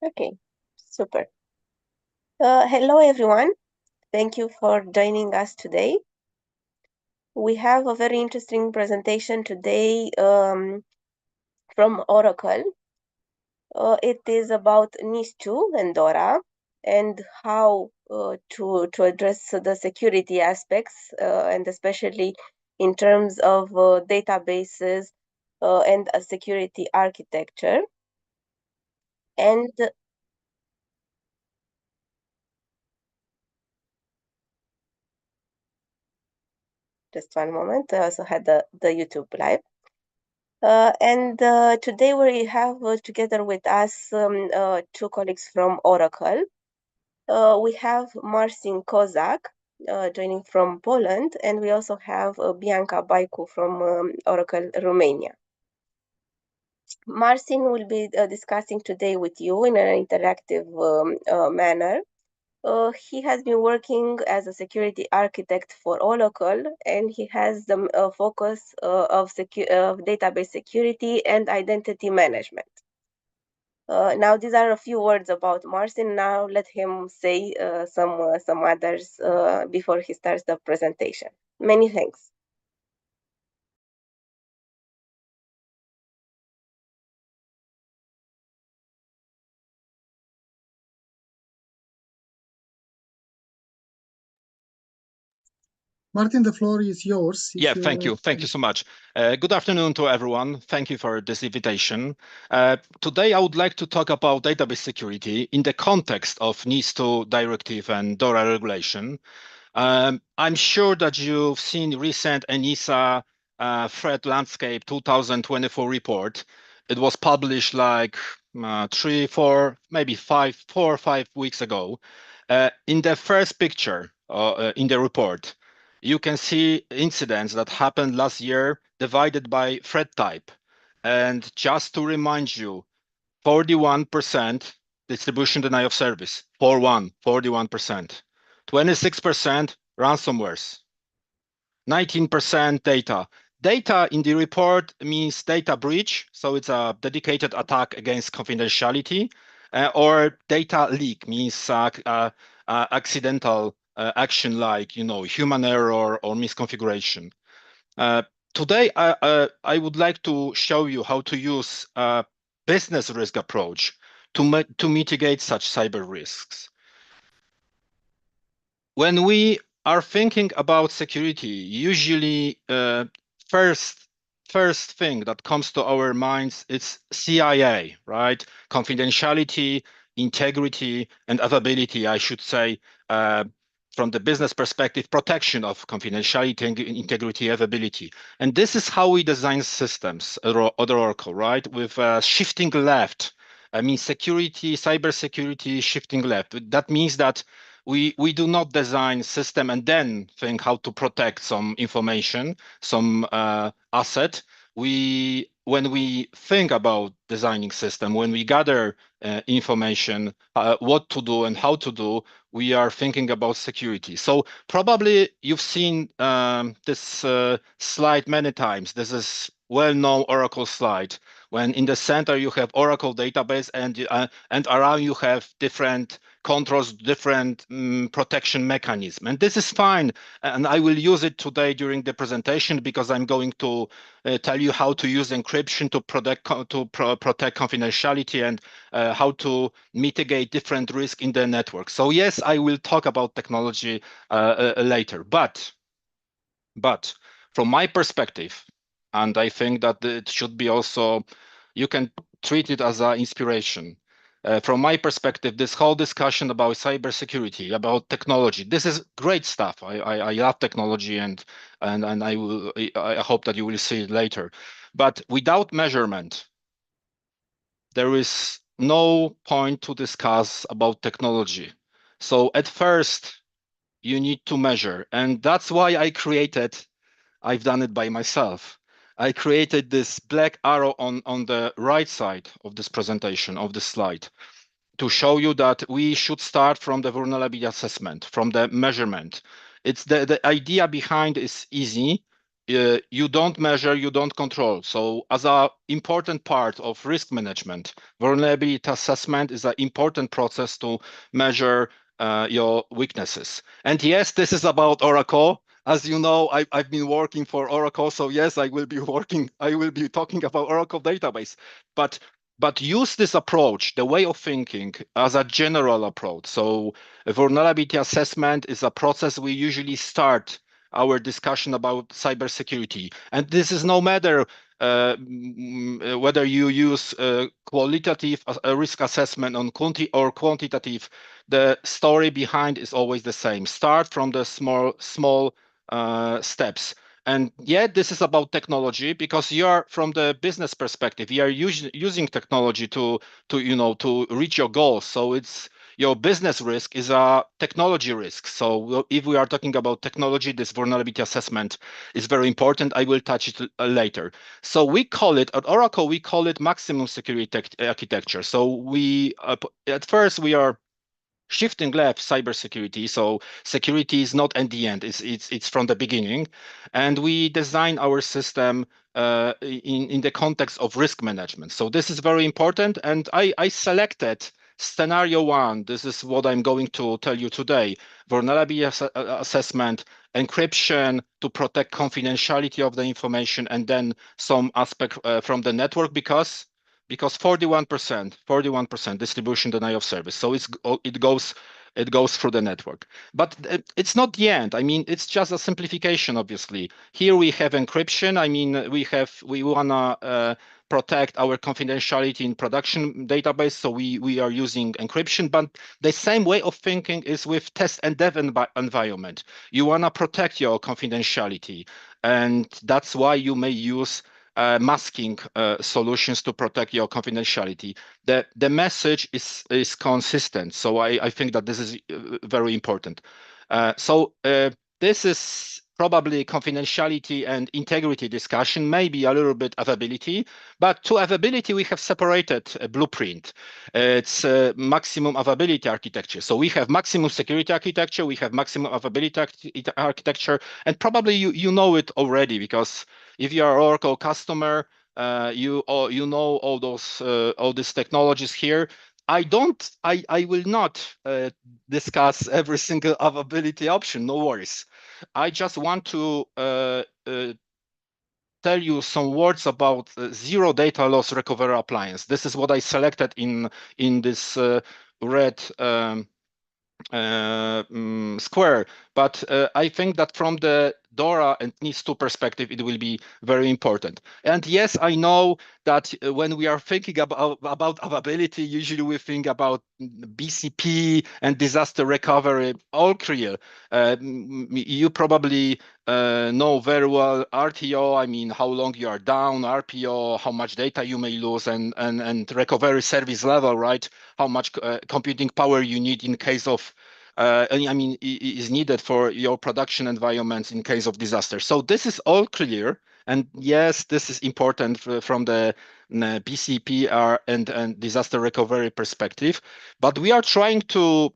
Okay, super. Hello, everyone. Thank you for joining us today. We have a very interesting presentation today from Oracle. It is about NIS2 and DORA and how to address the security aspects and especially in terms of databases and a security architecture. And just one moment, I also had the YouTube live. And today we have together with us two colleagues from Oracle. We have Marcin Kozak joining from Poland, and we also have Bianca Baicu from Oracle Romania. Marcin will be discussing today with you in an interactive manner. He has been working as a security architect for Oracle, and he has the focus of database security and identity management. Now, these are a few words about Marcin. Now, let him say some others before he starts the presentation. Many thanks. Martin, the floor is yours. Yeah, thank you. Thank you so much. Good afternoon to everyone. Thank you for this invitation. Today, I would like to talk about database security in the context of NIS2 directive and DORA regulation. I'm sure that you've seen recent ENISA Threat Landscape 2024 report. It was published like 3, 4, maybe 4 or 5 weeks ago. In the first picture in the report, you can see incidents that happened last year divided by threat type. And just to remind you, 41% distribution denial of service, 41%. 26% ransomwares, 19% data. Data in the report means data breach, so it's a dedicated attack against confidentiality, or data leak means accidental action like human error or misconfiguration. Today, I would like to show you how to use a business risk approach to mitigate such cyber risks. When we are thinking about security, usually first thing that comes to our minds is CIA, right? Confidentiality, integrity, and availability, I should say, from the business perspective, protection of confidentiality, integrity, availability. And this is how we design systems at Oracle, right? With shifting left. I mean, security, cybersecurity, shifting left. That means that we do not design system and then think how to protect some information, some asset. When we think about designing system, when we gather information, what to do and how to do, we are thinking about security. So probably you've seen this slide many times. This is well-known Oracle slide when in the center you have Oracle database and around you have different controls, different protection mechanism. And this is fine. And I will use it today during the presentation because I'm going to tell you how to use encryption to protect confidentiality and how to mitigate different risks in the network. So yes, I will talk about technology later. But from my perspective, and I think that it should be also, you can treat it as an inspiration. From my perspective, this whole discussion about cybersecurity, about technology, this is great stuff. I love technology, and I hope that you will see it later. But without measurement, there is no point to discuss about technology. So at first, you need to measure, and that's why I've done it by myself. I created this black arrow on the right side of this presentation, of this slide, to show you that we should start from the vulnerability assessment, from the measurement. It's the idea behind is easy. you don't measure, you don't control. So as an important part of risk management, vulnerability assessment is an important process to measure your weaknesses. And yes, this is about Oracle. As you know, I've been working for Oracle, so yes, I will be talking about Oracle database. But use this approach, the way of thinking, as a general approach. So a vulnerability assessment is a process we usually start our discussion about cybersecurity. And this is no matter whether you use qualitative risk assessment on or quantitative, the story behind is always the same. Start from the small steps. And yet, this is about technology because you are from the business perspective. You are using technology to reach your goals. So it's your business risk is a technology risk. So if we are talking about technology, this vulnerability assessment is very important. I will touch it later. So we call it at Oracle, we call it maximum security architecture. So we at first we are shifting left cybersecurity. So security is not at the end; it's from the beginning, and we design our system in the context of risk management. So this is very important, and I selected scenario one. This is what I'm going to tell you today: vulnerability assessment, encryption to protect confidentiality of the information, and then some aspect from the network because 41% distribution denial of service. So it goes through the network. But it's not the end. I mean, it's just a simplification, obviously. Here we have encryption. I mean, we wanna protect our confidentiality in production database, so we are using encryption. But the same way of thinking is with test and dev environment. You wanna protect your confidentiality, and that's why you may use masking solutions to protect your confidentiality. The message is consistent. So I think that this is very important. This is probably confidentiality and integrity discussion, maybe a little bit availability, but to availability we have separated a blueprint. It's maximum availability architecture. So we have maximum security architecture, we have maximum availability architecture, and probably you know it already because if you are an Oracle customer, you know all these technologies here. I will not discuss every single availability option. No worries. I just want to tell you some words about zero data loss recovery appliance. This is what I selected in this red square. But I think that from the DORA and NIS2 perspective, it will be very important. And yes, I know that when we are thinking about availability, usually we think about BCP and disaster recovery, all clear. You probably know very well RTO, I mean, how long you are down, RPO, how much data you may lose, and recovery service level, right? How much computing power you need in case of I mean, is needed for your production environments in case of disaster. So this is all clear. And yes, this is important from the BCP and disaster recovery perspective. But we are trying to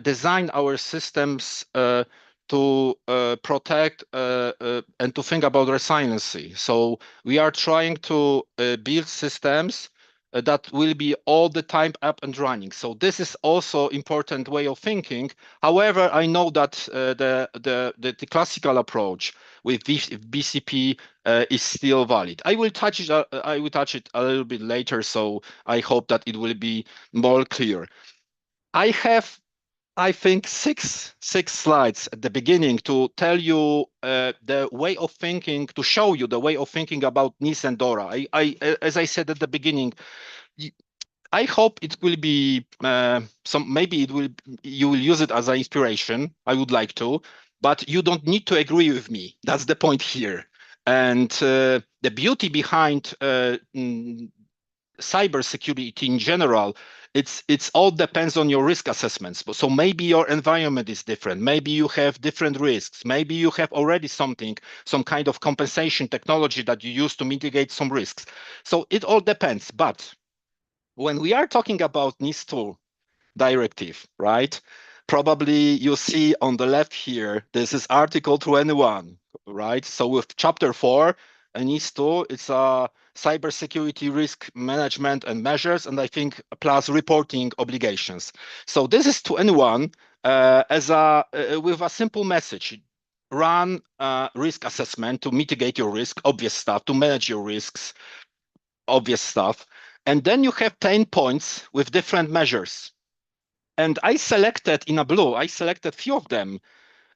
design our systems to protect and to think about resiliency. So we are trying to build systems that will be all the time up and running. So this is also important way of thinking. However, I know that the classical approach with BCP is still valid. I will touch it. I will touch it a little bit later. So I hope that it will be more clear. I have, I think, six slides at the beginning to tell you the way of thinking, to show you the way of thinking about NIS and DORA. As I said at the beginning, I hope it will be maybe you will use it as an inspiration. I would like to, but you don't need to agree with me. That's the point here. And the beauty behind cybersecurity in general, it's all depends on your risk assessments. So maybe your environment is different. Maybe you have different risks. Maybe you have already some kind of compensation technology that you use to mitigate some risks. So it all depends. But when we are talking about NIS2 directive, right? Probably you see on the left here, this is Article 21. right? So with chapter 4, NIS2, it's a cybersecurity risk management and measures, and I think plus reporting obligations. So this is to anyone as a with a simple message. Run risk assessment to mitigate your risk, obvious stuff, to manage your risks, obvious stuff. And then you have 10 points with different measures. And I selected in a blue, I selected few of them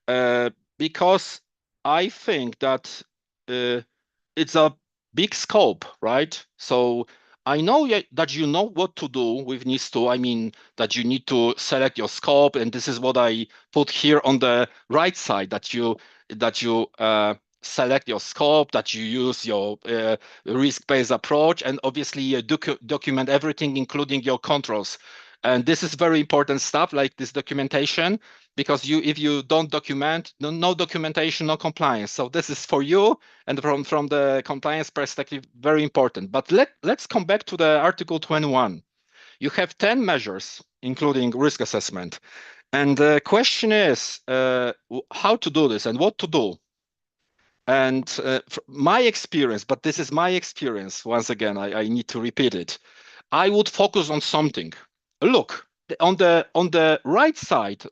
uh, because I think that uh, it's a big scope, right? So I know that you know what to do with NIS2. I mean that you need to select your scope, and this is what I put here on the right side, that you select your scope, that you use your risk-based approach, and obviously you document everything, including your controls. And this is very important stuff, like this documentation, because if you don't document, no documentation, no compliance. So this is for you, and from the compliance perspective, very important. But let's come back to the Article 21. You have 10 measures, including risk assessment. And the question is how to do this and what to do. And my experience, but this is my experience, once again, I need to repeat it. I would focus on something. Look, on the right side,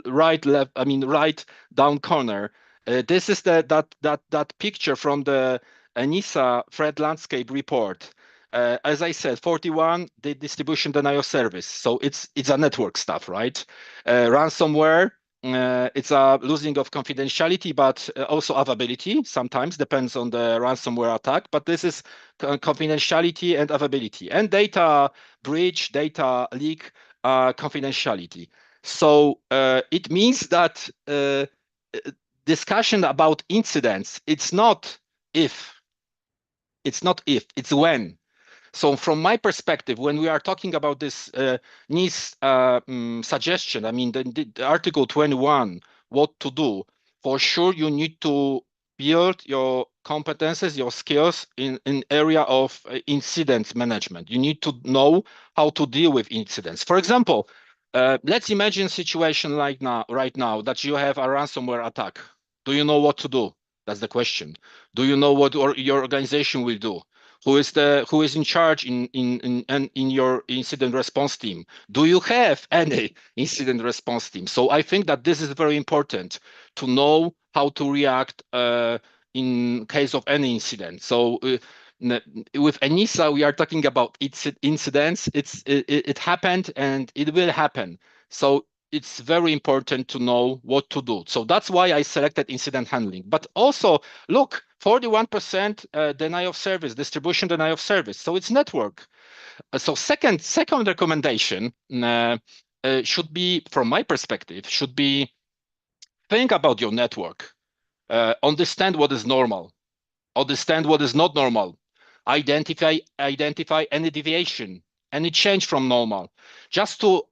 right left, I mean right down corner. This is that picture from the ENISA threat landscape report. As I said, 41, the distribution denial of service. So it's a network stuff, right? Ransomware. It's a losing of confidentiality, but also availability. Sometimes depends on the ransomware attack. But this is confidentiality and availability, and data breach, data leak, confidentiality. So it means that discussion about incidents, it's not if, it's when. So from my perspective, when we are talking about this NIS suggestion, I mean, the Article 21, what to do, for sure you need to build your competences, your skills in area of incident management. You need to know how to deal with incidents. For example, let's imagine a situation like right now that you have a ransomware attack. Do you know what to do? That's the question. Do you know what your organization will do? Who is in charge in your incident response team? Do you have any incident response team? So I think that this is very important to know how to react in case of any incident. So with ENISA, we are talking about incidents. It happened and it will happen. So it's very important to know what to do. So that's why I selected incident handling. But also, look, 41% denial of service, distribution denial of service. So it's network. So second recommendation should be, from my perspective, should be think about your network, understand what is normal, understand what is not normal, identify any deviation, any change from normal, just to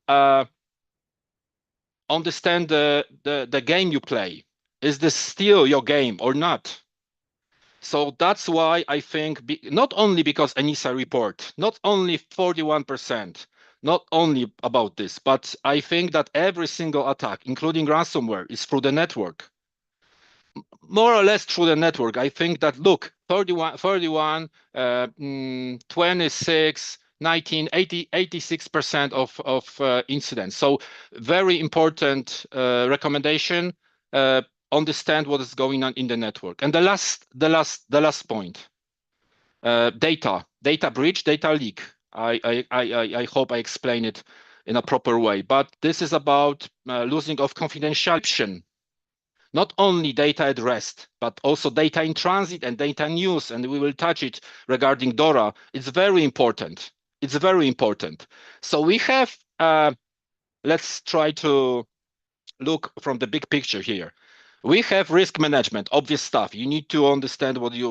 understand the game you play. Is this still your game or not? So that's why I think, not only because ENISA report, not only 41%, not only about this, but I think that every single attack, including ransomware, is through the network. More or less through the network. I think that, look, 31, 26, 19, 80, 86% of incidents. So very important recommendation. Understand what is going on in the network. And the last point, data breach, data leak. I hope I explain it in a proper way. But this is about losing of confidentiality. Not only data at rest, but also data in transit and data in use, and we will touch it regarding DORA. It's very important. It's very important. So we have, let's try to look from the big picture here. We have risk management, obvious stuff. You need to understand what is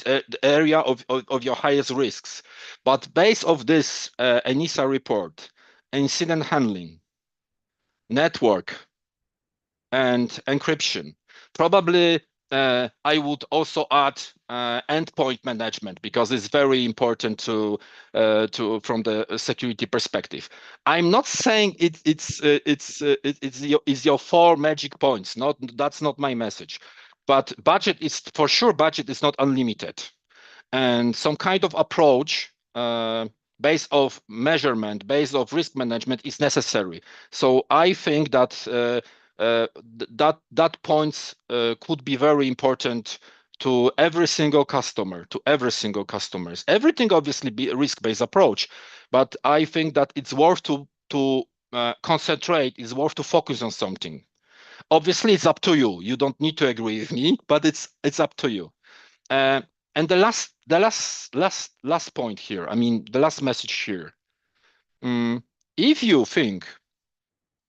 the area of your highest risks. But based of this ENISA report, incident handling, network, and encryption. Probably I would also add endpoint management, because it's very important to from the security perspective. I'm not saying it's your four magic points. That's not my message. But budget is for sure. Budget is not unlimited, and some kind of approach based of measurement, based of risk management is necessary. So I think that that points could be very important to every single customer, to every single customers. Everything obviously be a risk-based approach, but I think that it's worth to concentrate, it's worth to focus on something. Obviously, it's up to you. You don't need to agree with me, but it's up to you. Uh, and the last point here, I mean, the last message here. If you think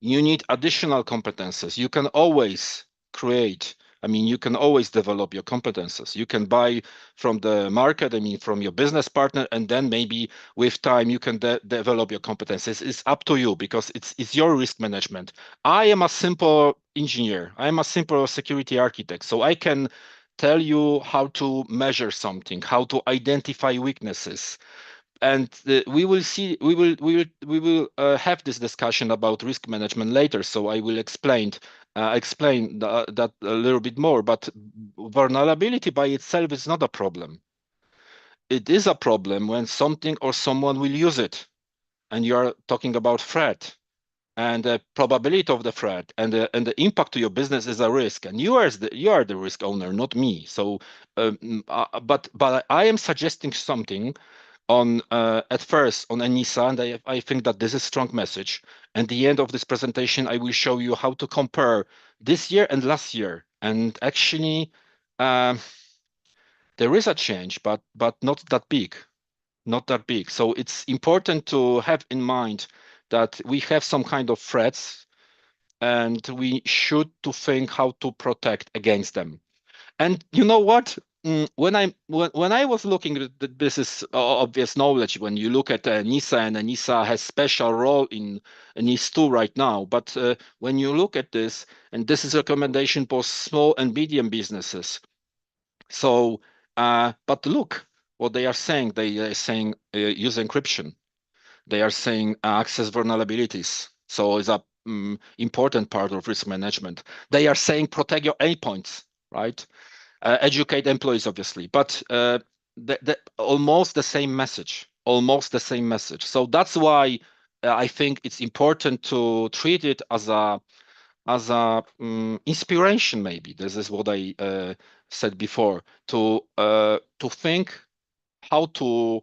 you need additional competences, you can always create. I mean, you can always develop your competences. You can buy from the market, I mean, from your business partner, and then maybe with time you can develop your competences. It's up to you, because it's your risk management. I am a simple engineer. I am a simple security architect, so I can tell you how to measure something, how to identify weaknesses, and we will see. We will have this discussion about risk management later. So I will explain that a little bit more. But vulnerability by itself is not a problem. It is a problem when something or someone will use it, and you are talking about threat, and the probability of the threat, and the impact to your business is a risk, and you are the risk owner, not me. So but I am suggesting something on at first on ENISA, and I think that this is a strong message. And the end of this presentation, I will show you how to compare this year and last year. And actually, um, there is a change, but not that big, not that big. So it's important to have in mind that we have some kind of threats, and we should to think how to protect against them. And you know what? When I was looking at this is obvious knowledge. When you look at NISA, and NISA has special role in NIS2 right now. But when you look at this, and this is a recommendation for small and medium businesses. So, but look what they are saying. They are saying use encryption. They are saying access vulnerabilities. So it's a important part of risk management. They are saying protect your endpoints, right? Educate employees, obviously, but almost the same message, almost the same message. So that's why I think it's important to treat it as a inspiration. Maybe this is what I said before, to think how to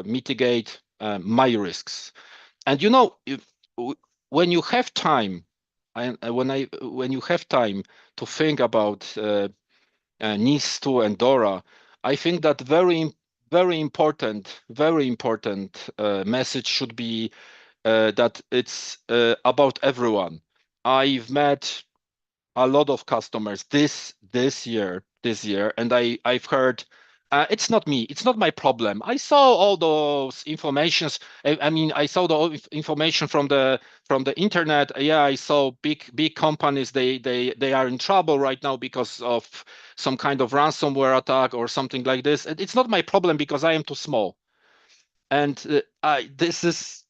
mitigate my risks. And you know, when you have time, when you have time to think about NIS2 and DORA, I think that very important message should be that it's about everyone. I've met a lot of customers this year, and I've heard it's not me, it's not my problem. I saw all those informations. I mean, I saw the information from the internet. Yeah, I saw big companies. They are in trouble right now because of some kind of ransomware attack or something like this. It's not my problem because I am too small. And this is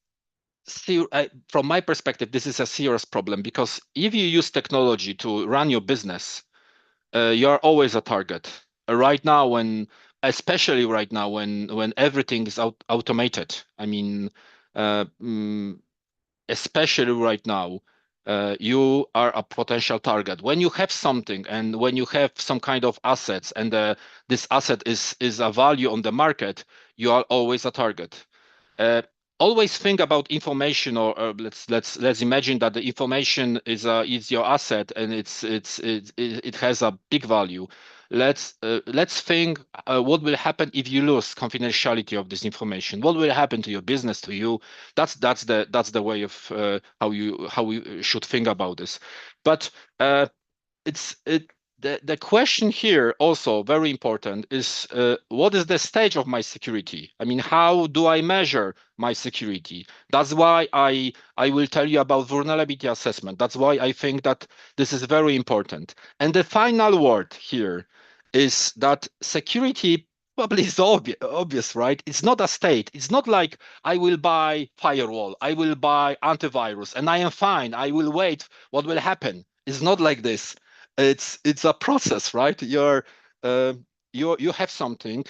from my perspective, this is a serious problem, because if you use technology to run your business, you're always a target. Right now, especially right now, when everything is automated. I mean, uh, mm, especially right now, you are a potential target. When you have something, and when you have some kind of assets, and this asset is a value on the market, you are always a target. Uh, Always think about information, or let's imagine that the information is your asset, and it has a big value. Let's think what will happen if you lose confidentiality of this information. What will happen to your business, to you? That's the way of how we should think about this. But it's it. the question here also very important is what is the stage of my security? I mean, how do I measure my security? That's why I will tell you about vulnerability assessment. That's why I think that this is very important. And the final word here is that security probably is obvious, right? It's not a state. It's not like I will buy firewall, I will buy antivirus, and I am fine. I will wait. What will happen? It's not like this. It's a process, right? You have something,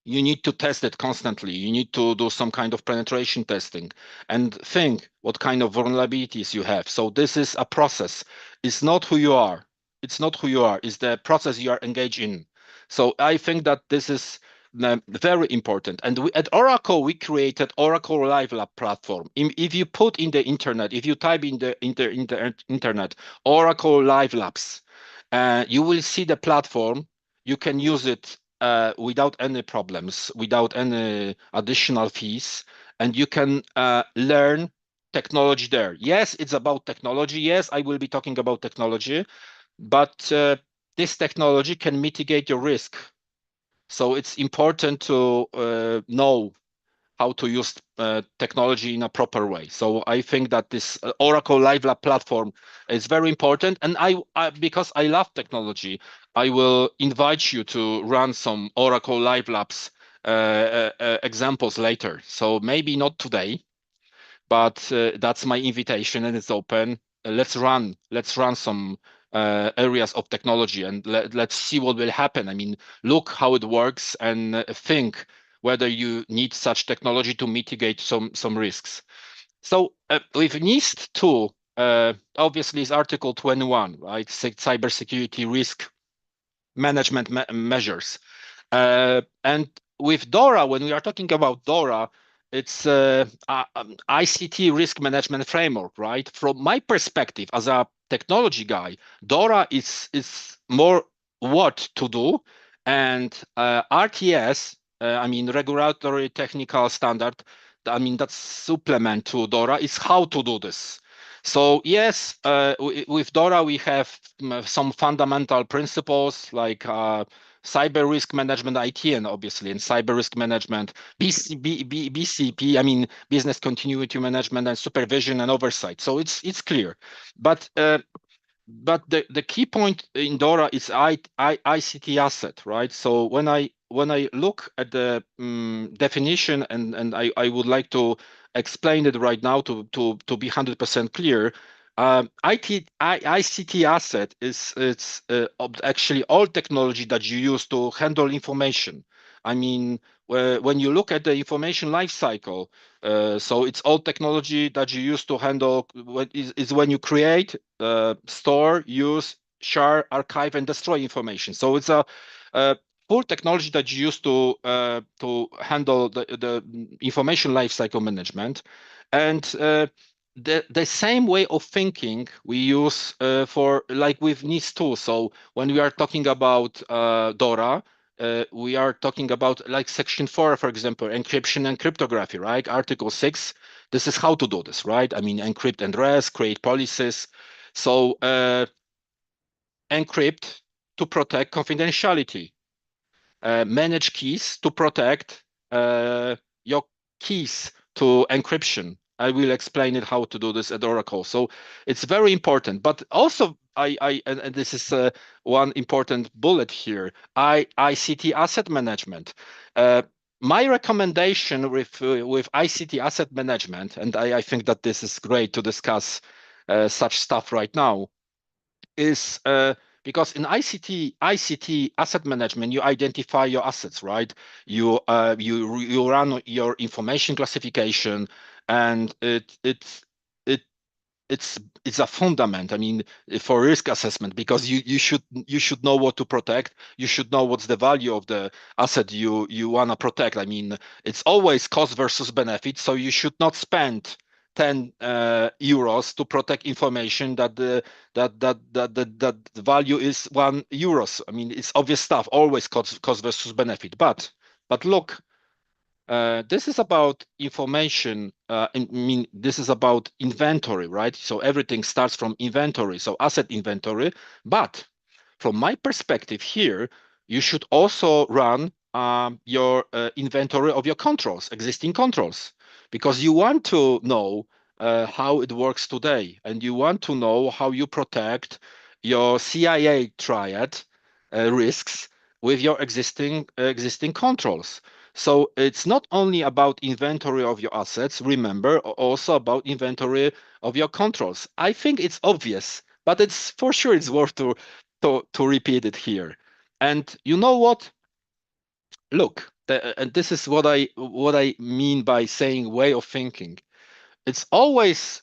you need to test it constantly. You need to do some kind of penetration testing and think what kind of vulnerabilities you have. So this is a process. It's not who you are. It's not who you are. It's the process you are engaged in. So I think that this is very important. And at Oracle, we created Oracle Live Lab platform. If you put in the internet, if you type in the internet, Oracle Live Labs, you will see the platform. You can use it without any problems, without any additional fees, and you can learn technology there. Yes, it's about technology. Yes, I will be talking about technology, but this technology can mitigate your risk. So it's important to know how to use technology in a proper way. So I think that this Oracle Live Lab platform is very important. And because I love technology, I will invite you to run some Oracle Live Labs examples later. So maybe not today, but that's my invitation and it's open. Let's run some areas of technology and let's see what will happen. I mean, look how it works and think whether you need such technology to mitigate some risks. So with NIST 2, obviously is Article 21, right? Cybersecurity risk management measures. And with DORA, when we are talking about DORA, it's ICT risk management framework, right? From my perspective as a technology guy, DORA is more what to do, and RTS, I mean regulatory technical standard, I mean that's supplement to DORA is how to do this. So yes, with DORA we have some fundamental principles like cyber risk management, ITN, obviously, and cyber risk management, BCP, I mean, business continuity management and supervision and oversight. So it's clear. But the key point in DORA is ICT asset, right? So when I look at the definition and I would like to explain it right now to be 100% clear. ICT asset is it's actually all technology that you use to handle information. I mean, when you look at the information lifecycle, so it's all technology that you use to handle what is when you create, store, use, share, archive, and destroy information. So it's a full technology that you use to handle the information lifecycle management, and the same way of thinking we use for like with NIST 2. So when we are talking about DORA, we are talking about like section 4, for example, encryption and cryptography, right? Article 6, this is how to do this, right? I mean, encrypt and rest, create policies. So encrypt to protect confidentiality, manage keys to protect your keys to encryption. I will explain it how to do this at Oracle. So it's very important. But also, and this is one important bullet here. ICT asset management. My recommendation with ICT asset management, and I think that this is great to discuss such stuff right now, is because in ICT asset management, you identify your assets, right? You run your information classification, and it it's a fundament. I mean, for risk assessment, because you should know what to protect. You should know what's the value of the asset you want to protect. I mean, it's always cost versus benefit. So you should not spend 10 euros to protect information that that the value is 1 euros. I mean, it's obvious stuff. Always cost versus benefit. But look, this is about information. I mean, this is about inventory, right? So everything starts from inventory, so asset inventory. But from my perspective here, you should also run your inventory of your controls, existing controls, because you want to know how it works today, and you want to know how you protect your CIA triad risks with your existing controls. So it's not only about inventory of your assets, remember, also about inventory of your controls. I think it's obvious, but it's for sure it's worth to repeat it here. And you know what? Look, and this is what I mean by saying way of thinking. It's always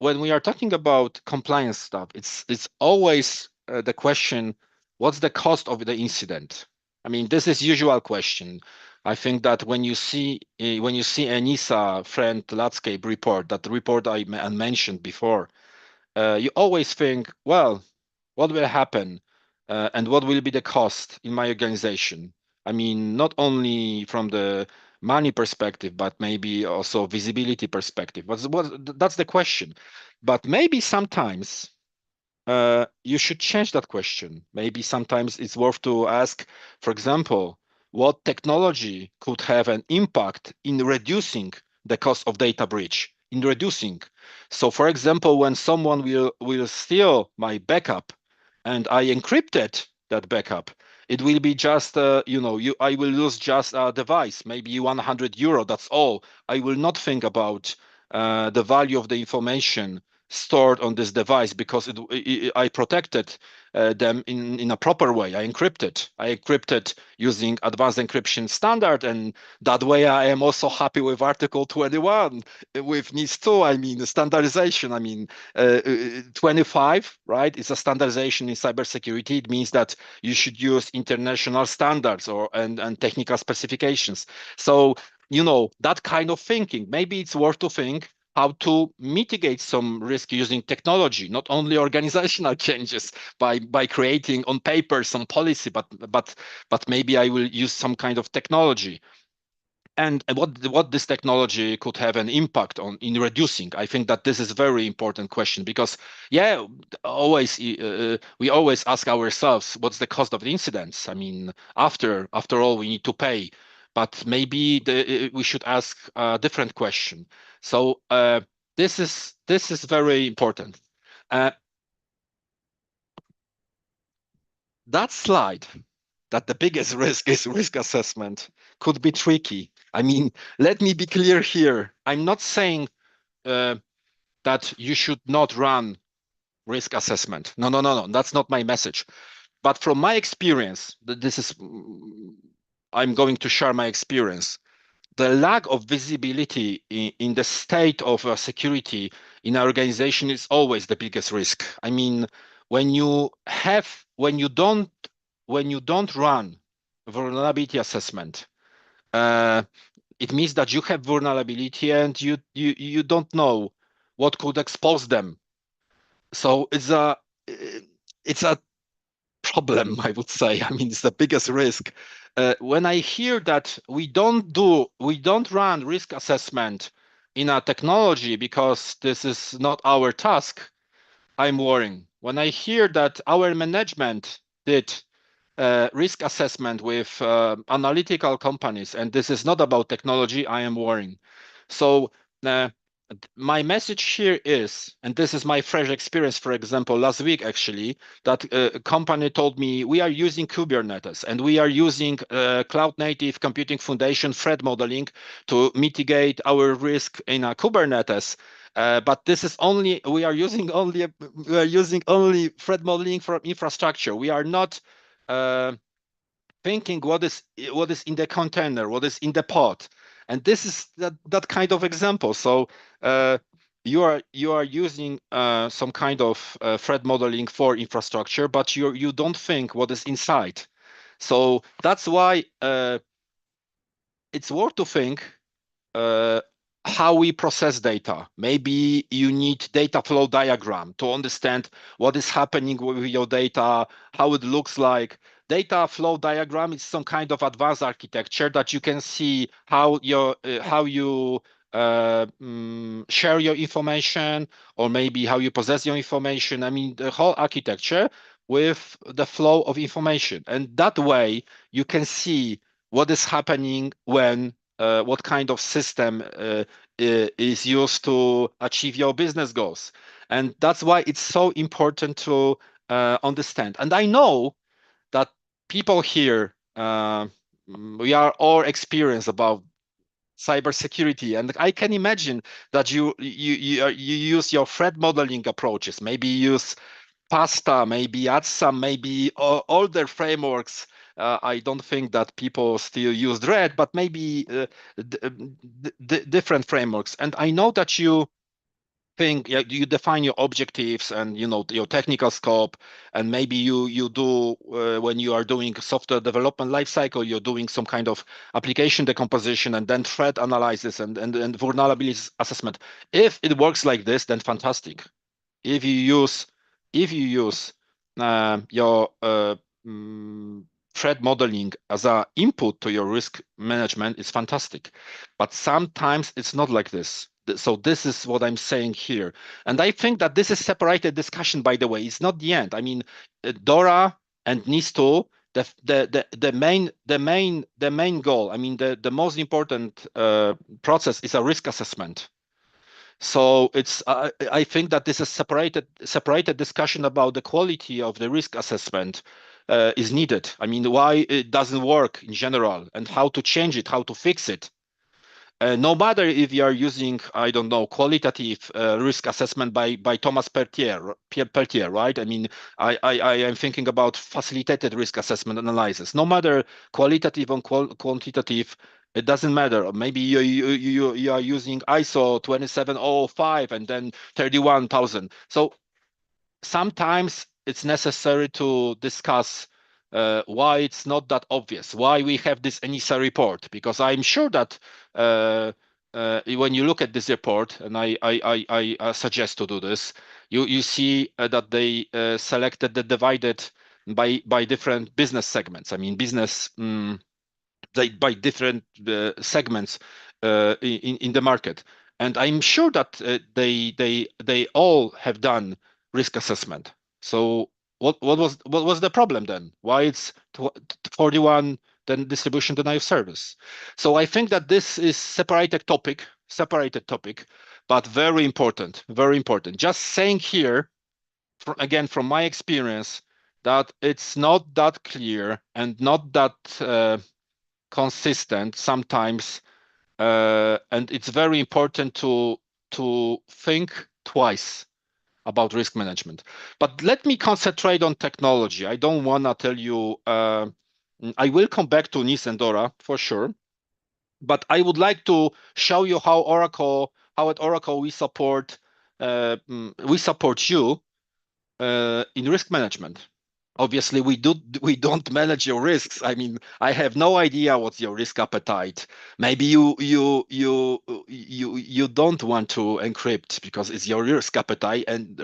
when we are talking about compliance stuff, it's always the question, what's the cost of the incident? I mean, this is usual question. I think that when you see ENISA friend landscape report, that report I mentioned before, you always think, well, what will happen and what will be the cost in my organization? I mean, not only from the money perspective, but maybe also visibility perspective. That's the question. But maybe sometimes you should change that question. Maybe sometimes it's worth to ask, for example, what technology could have an impact in reducing the cost of data breach, in reducing. So, for example, when someone will steal my backup and I encrypted that backup, it will be just, I will lose just a device, maybe 100 euro, that's all. I will not think about the value of the information stored on this device because I protected them in a proper way. I encrypted using advanced encryption standard, and that way I am also happy with Article 21 with NIS2. I mean, the standardization. I mean, 25, right? It's a standardization in cybersecurity. It means that you should use international standards and technical specifications. So, that kind of thinking. Maybe it's worth to think how to mitigate some risk using technology, not only organizational changes by creating on paper some policy, but maybe I will use some kind of technology. And what this technology could have an impact on in reducing. I think that this is a very important question because we always ask ourselves what's the cost of the incidents. I mean, after all we need to pay, but maybe we should ask a different question. So this is very important. Uh, that slide, that the biggest risk is risk assessment, could be tricky. I mean, let me be clear here. I'm not saying that you should not run risk assessment. No, no, no, no. That's not my message. But from my experience, I'm going to share my experience. The lack of visibility in the state of security in our organization is always the biggest risk. I mean, when you don't run vulnerability assessment, it means that you have vulnerability and you don't know what could expose them. So it's a problem, I would say. I mean, it's the biggest risk. When I hear that we don't run risk assessment in a technology because this is not our task, I'm worrying. When I hear that our management did risk assessment with analytical companies, and this is not about technology, I am worrying. So uh, my message here is, and this is my fresh experience, for example, last week actually, that a company told me we are using Kubernetes and we are using Cloud Native Computing Foundation threat modeling to mitigate our risk in Kubernetes. But this is we are using only threat modeling for infrastructure. We are not thinking what is in the container, what is in the pod, and this is that kind of example. So you are using some kind of threat modeling for infrastructure, but you don't think what is inside. So that's why it's worth to think uh, how we process data. Maybe you need data flow diagram to understand what is happening with your data, how it looks like. Data flow diagram is some kind of advanced architecture that you can see how you share your information, or maybe how you possess your information. I mean, the whole architecture with the flow of information. And that way you can see what is happening when what kind of system is used to achieve your business goals. And that's why it's so important to understand. And I know that people here, we are all experienced about cybersecurity, and I can imagine that you use your threat modeling approaches. Maybe use Pasta, maybe ATSAM, maybe older frameworks. I don't think that people still use Red, but maybe different frameworks. And I know that you think, yeah, you define your objectives and your technical scope, and maybe you do when you are doing software development lifecycle, you're doing some kind of application decomposition and then threat analysis and vulnerability assessment. If it works like this, then fantastic. If you use your threat modeling as a input to your risk management, it's fantastic. But sometimes it's not like this. So this is what I'm saying here. And I think that this is separated discussion, by the way. It's not the end. I mean, DORA and NIS2, the main goal, I mean, the most important process is a risk assessment. So it's I think that this is separated discussion about the quality of the risk assessment is needed. I mean, why it doesn't work in general and how to change it, how to fix it. No matter if you are using, I don't know, qualitative risk assessment by Thomas Peltier, right? I mean, I am thinking about facilitated risk assessment analysis. No matter qualitative or quantitative, it doesn't matter. Maybe you are using ISO 27005 and then 31,000. So sometimes it's necessary to discuss why it's not that obvious, why we have this ENISA report, because I'm sure that when you look at this report, and I suggest to do this, you see that they selected the divided by different business segments. I mean, business by different segments in the market, and I'm sure that they all have done risk assessment. So what was the problem then? Why it's 41 then distribution denial of service? So I think that this is separated topic, but very important, very important. Just saying here, again from my experience, that it's not that clear and not that consistent sometimes, and it's very important to think twice about risk management. But let me concentrate on technology. I don't want to tell you. I will come back to NIS and DORA for sure, but I would like to show you how at Oracle we support you in risk management. Obviously, we don't manage your risks. I mean, I have no idea what's your risk appetite. Maybe you don't want to encrypt because it's your risk appetite, and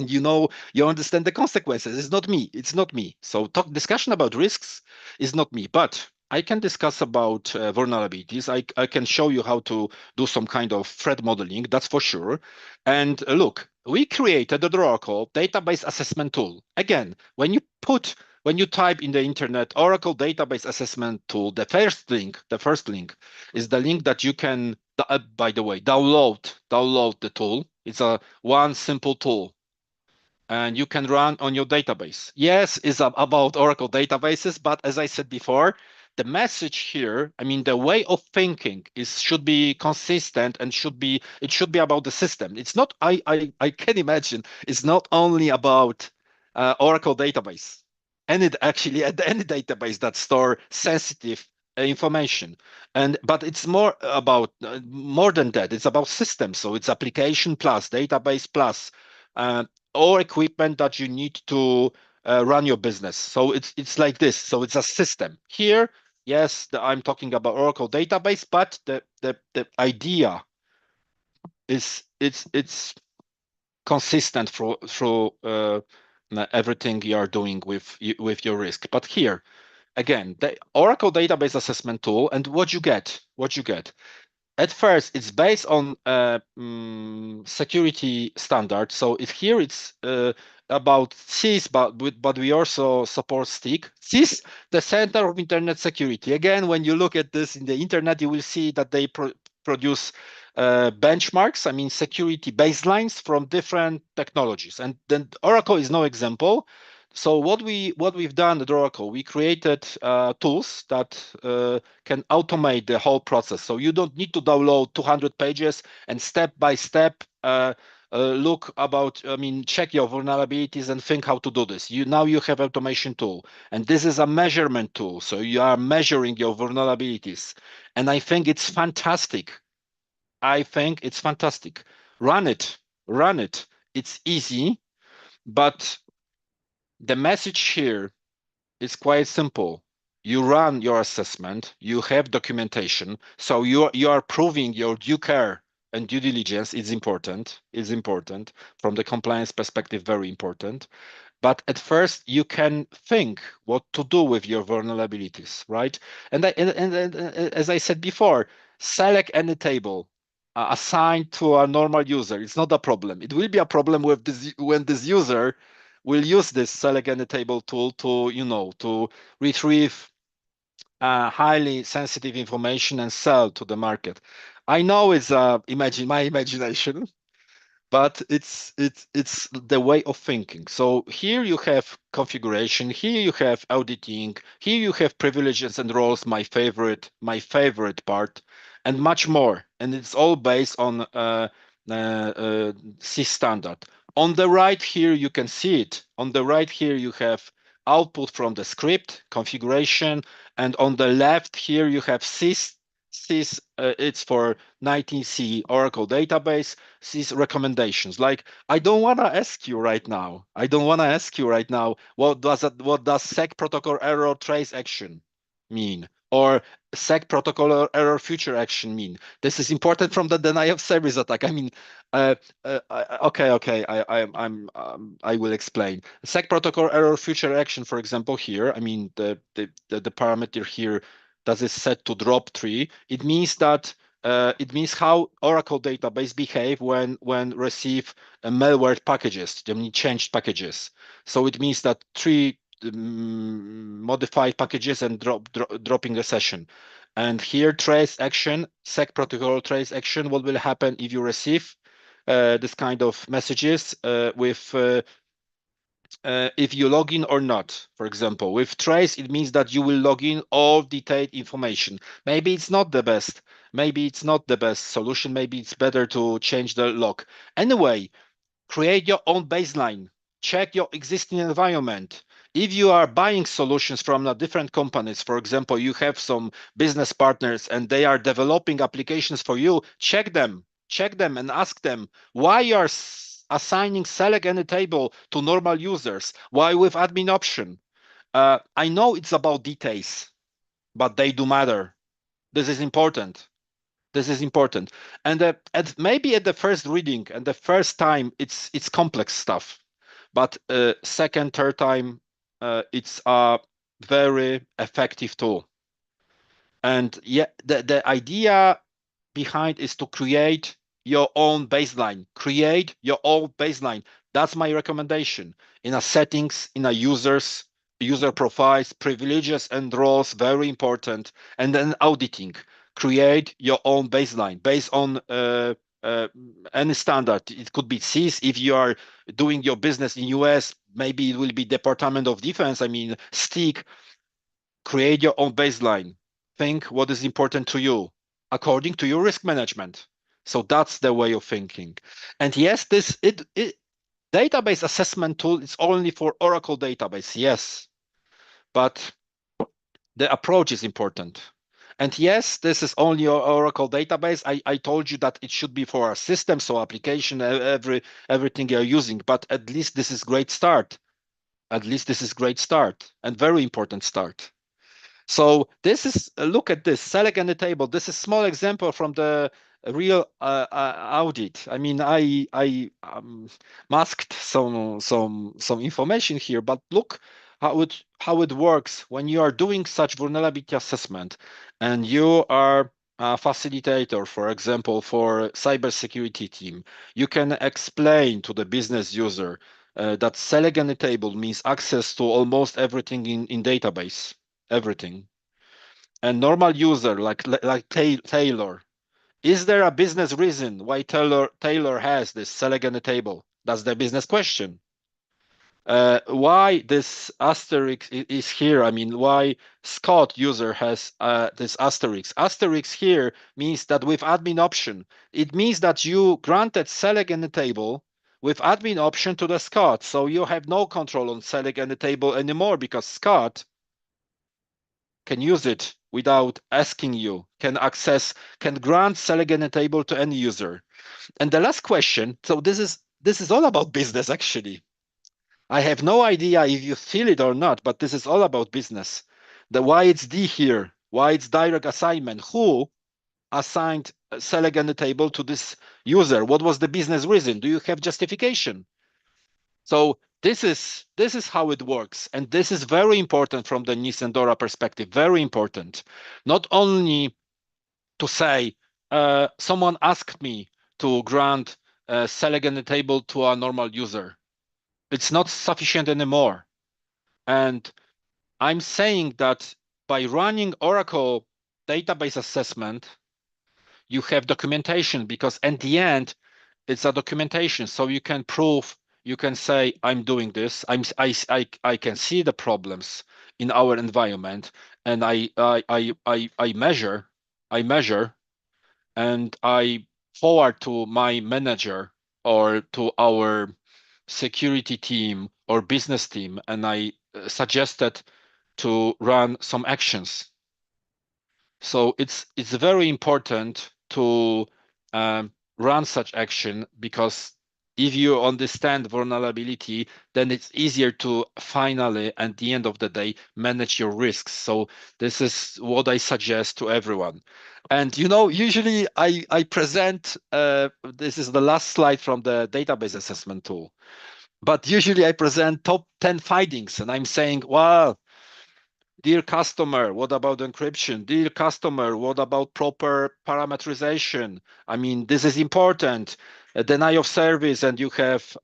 you understand the consequences. It's not me. It's not me. So discussion about risks is not me, but I can discuss about vulnerabilities. I can show you how to do some kind of threat modeling, that's for sure. And look, we created the Oracle database assessment tool. Again, when you type in the internet Oracle database assessment tool, the first link is the link that you can, by the way, download the tool. It's a one simple tool, and you can run on your database. Yes, it's about Oracle databases, but as I said before, the message here, I mean, the way of thinking should be consistent and it should be about the system. It's not, I can imagine, it's not only about Oracle database, and it actually any database that store sensitive information, but it's more than that. It's about systems. So it's application plus database plus uh, or equipment that you need to run your business. So it's like this. So it's a system here. Yes, I'm talking about Oracle database, but the idea is it's consistent through everything you are doing with your risk. But here again, the Oracle database assessment tool, and what you get. At first, it's based on security standards. So here it's about CIS, but we also support STIG. CIS, the Center of Internet Security. Again, when you look at this in the internet, you will see that they produce benchmarks, I mean security baselines from different technologies. And then Oracle is no example. So what we've done at Oracle, we created tools that can automate the whole process. So you don't need to download 200 pages and step by step look about, I mean, check your vulnerabilities and think how to do this. Now you have automation tool, and this is a measurement tool. So you are measuring your vulnerabilities, and I think it's fantastic. I think it's fantastic. Run it, run it. It's easy, but the message here is quite simple. You run your assessment, you have documentation, so you are proving your due care and due diligence is important, from the compliance perspective, very important. But at first you can think what to do with your vulnerabilities, right? And as I said before, select any table assigned to a normal user. It's not a problem. It will be a problem with this when this user will use this select any table tool to, to retrieve highly sensitive information and sell to the market. I know it's my imagination, but it's the way of thinking. So here you have configuration, here you have auditing, here you have privileges and roles, my favorite part, and much more. And it's all based on C standard. On the right here you can see it. On the right here you have output from the script configuration, and on the left here you have sys it's for 19c Oracle database, these recommendations. Like, I don't want to ask you right now. What does sec protocol error trace action mean? Or sec protocol error future action mean? This is important from the denial of service attack. I mean, okay. I will explain. Sec protocol error future action, for example, here. I mean, the parameter here, does it set to drop tree? It means that it means how Oracle database behave when receive malware packages, I mean changed packages. So it means that three modified packages and dropping a session. And here trace action, sec protocol trace action, what will happen if you receive this kind of messages with if you log in or not. For example, with trace, it means that you will log in all detailed information. Maybe it's not the best. Maybe it's not the best solution. Maybe it's better to change the log. Anyway, create your own baseline. Check your existing environment. If you are buying solutions from different companies, for example, you have some business partners and they are developing applications for you, check them and ask them why you are assigning select any table to normal users. Why with admin option? I know it's about details, but they do matter. This is important. And maybe at the first reading and the first time, it's complex stuff, but second, third time, it's a very effective tool. And yeah, the idea behind is to create your own baseline. Create your own baseline. That's my recommendation. In a settings, in a user profiles, privileges and roles, very important. And then auditing. Create your own baseline based on any standard. It could be CIS. If you are doing your business in US, maybe it will be Department of Defense. I mean, STIG. Create your own baseline. Think what is important to you according to your risk management. So that's the way of thinking. And yes, database assessment tool is only for Oracle database. Yes, but the approach is important. And yes, this is only your Oracle database. I told you that it should be for a system, so application, everything you're using. But at least this is great start. And very important start. So this is, look at this, select any table. This is small example from the real audit. I mean, I masked some information here, but look how it works when you are doing such vulnerability assessment, and you are facilitator, for example, for cybersecurity team, you can explain to the business user that Selenium table means access to almost everything in database, everything. And normal user like Taylor, is there a business reason why Taylor has this Selenium table? That's the business question. Why this asterisk is here? I mean, why Scott user has this asterisk? Asterisk here means that with admin option, it means that you granted select in the table with admin option to the Scott. So you have no control on select in the table anymore because Scott can use it without asking you, can grant select in the table to any user. And the last question, so this is all about business actually. I have no idea if you feel it or not, but this is all about business. The why it's D here, why it's direct assignment, who assigned select on the table to this user? What was the business reason? Do you have justification? So this is how it works, and this is very important from the NIST and DORA perspective. Very important, not only to say someone asked me to grant select on the table to a normal user. It's not sufficient anymore. And I'm saying that by running Oracle database assessment, you have documentation because at the end, it's a documentation. So you can prove, you can say, I'm doing this. I can see the problems in our environment and I measure and I forward to my manager or to our security team or business team, and I suggested to run some actions. So it's very important to run such action because if you understand vulnerability, then it's easier to finally, at the end of the day, manage your risks. So this is what I suggest to everyone. And usually I present, this is the last slide from the database assessment tool, but usually I present top 10 findings and I'm saying, well, dear customer, what about encryption? Dear customer, what about proper parameterization? I mean, this is important. Deny of service, and you have,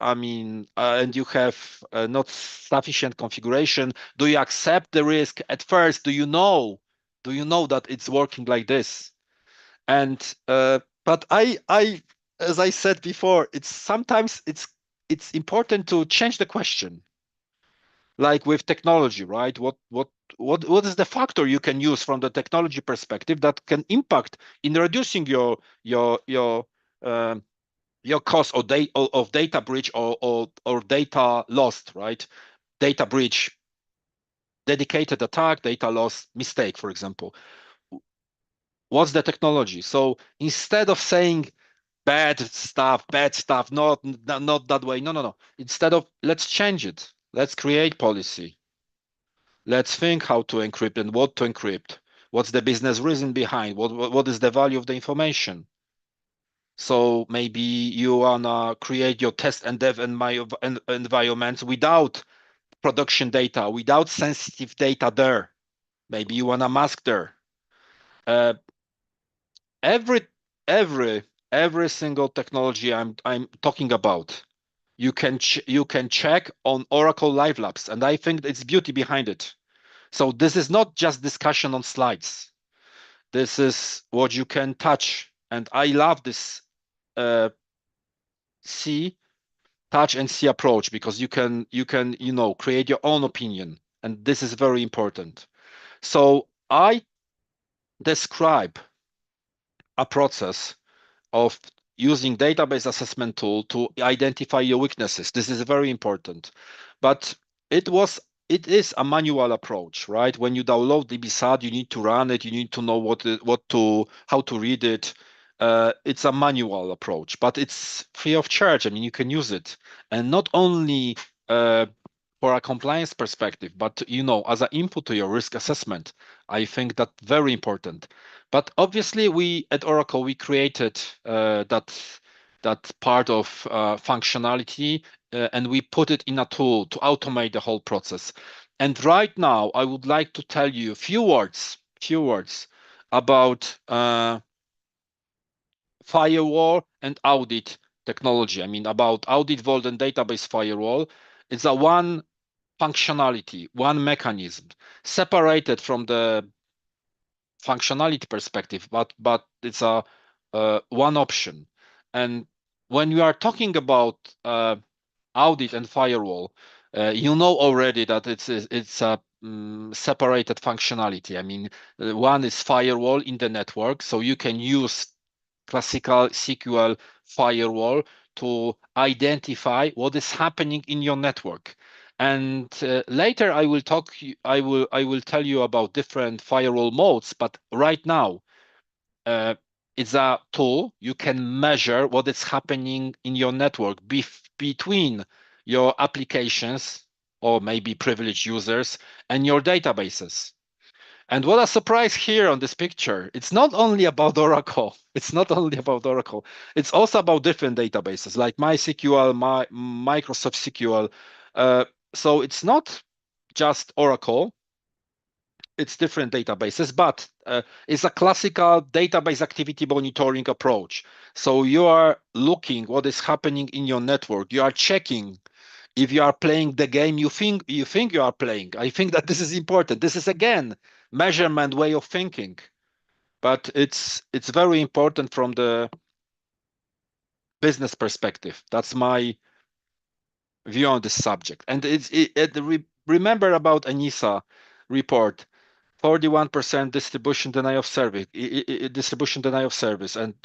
not sufficient configuration. Do you accept the risk at first? Do you know? Do you know that it's working like this? And but as I said before, it's sometimes it's important to change the question, like with technology, right? What is the factor you can use from the technology perspective that can impact in reducing um, your cost of data breach or data lost, right? Data breach, dedicated attack, data loss, mistake, for example. What's the technology? So instead of saying bad stuff, not that way. No. Instead of let's change it. Let's create policy. Let's think how to encrypt and what to encrypt. What's the business reason behind? What is the value of the information? So maybe you wanna create your test and dev environments without production data, without sensitive data there. Maybe you wanna mask there. Uh, every every every single technology I'm talking about, you can check on Oracle Live Labs, and I think it's beauty behind it. So this is not just discussion on slides. This is what you can touch. And I love this uh, see, touch and see approach because you can create your own opinion. And this is very important. So I describe a process of using database assessment tool to identify your weaknesses. This is very important. But it was it is a manual approach, right? When you download DBSAT, you need to run it, you need to know how to read it. It's a manual approach, but it's free of charge. I mean, you can use it, and not only for a compliance perspective, but as an input to your risk assessment. I think that very important. But obviously, we at Oracle we created that part of functionality and we put it in a tool to automate the whole process. And right now, I would like to tell you a few words about firewall and audit technology. I mean, about Audit Vault and database firewall. It's a one functionality, one mechanism, separated from the functionality perspective, but it's a one option. And when you are talking about audit and firewall, you know already that it's a separated functionality. I mean, one is firewall in the network, so you can use classical SQL firewall to identify what is happening in your network. And later I will tell you about different firewall modes, but right now uh, it's a tool you can measure what is happening in your network between your applications or maybe privileged users and your databases. And what a surprise here on this picture. It's not only about Oracle. It's not only about Oracle. It's also about different databases like MySQL, Microsoft SQL. Uh, so it's not just Oracle, it's different databases, but it's a classical database activity monitoring approach. So you are looking what is happening in your network. You are checking if you are playing the game you think you are playing. I think that this is important. This is again measurement way of thinking, but it's very important from the business perspective. That's my view on this subject. And remember about ENISA report. 41% distribution denial of service, distribution denial of service, and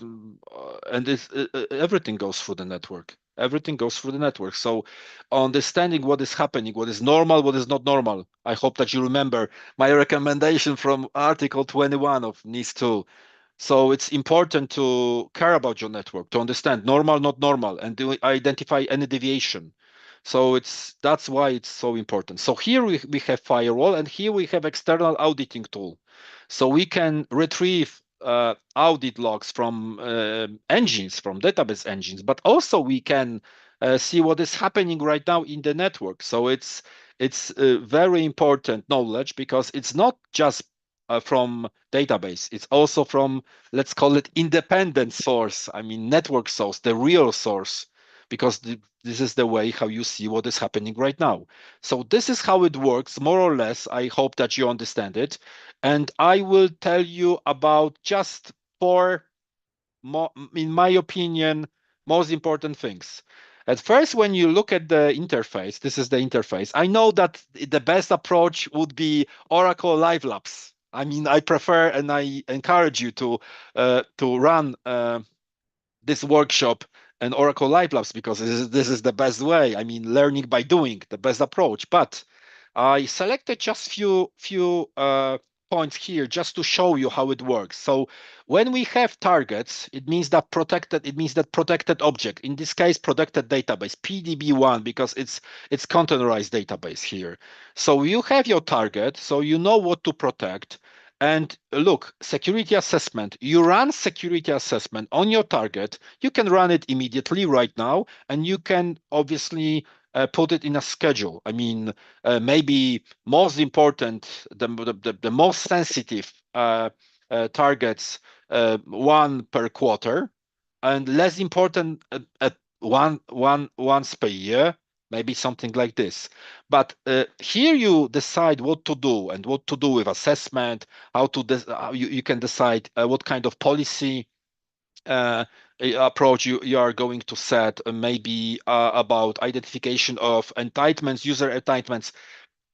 everything goes through the network. Everything goes through the network. So, understanding what is happening, what is normal, what is not normal. I hope that you remember my recommendation from Article 21 of NIS 2. So it's important to care about your network, to understand normal, not normal, and to identify any deviation. So that's why it's so important. So here we have firewall, and here we have external auditing tool. So we can retrieve audit logs from engines, from database engines, but also we can see what is happening right now in the network. So it's very important knowledge because it's not just from database. It's also from, let's call it, independent source. I mean, network source, the real source, because this is the way how you see what is happening right now. So this is how it works, more or less. I hope that you understand it. And I will tell you about just four, in my opinion, most important things. At first, when you look at the interface, this is the interface. I know that the best approach would be Oracle Live Labs. I mean, I prefer and I encourage you to run this workshop and Oracle Live Labs because this is the best way. I mean, learning by doing, the best approach. But I selected just few points here just to show you how it works. So when we have targets, it means that protected object, in this case, protected database, PDB1, because it's containerized database here. So you have your target, so you know what to protect. And look, security assessment. You run security assessment on your target. You can run it immediately right now, and you can obviously put it in a schedule. I mean, maybe most important, the most sensitive targets, one per quarter, and less important once per year, maybe something like this. But here you decide what to do and what to do with assessment, how you can decide what kind of policy approach you are going to set, maybe about identification of entitlements, user entitlements,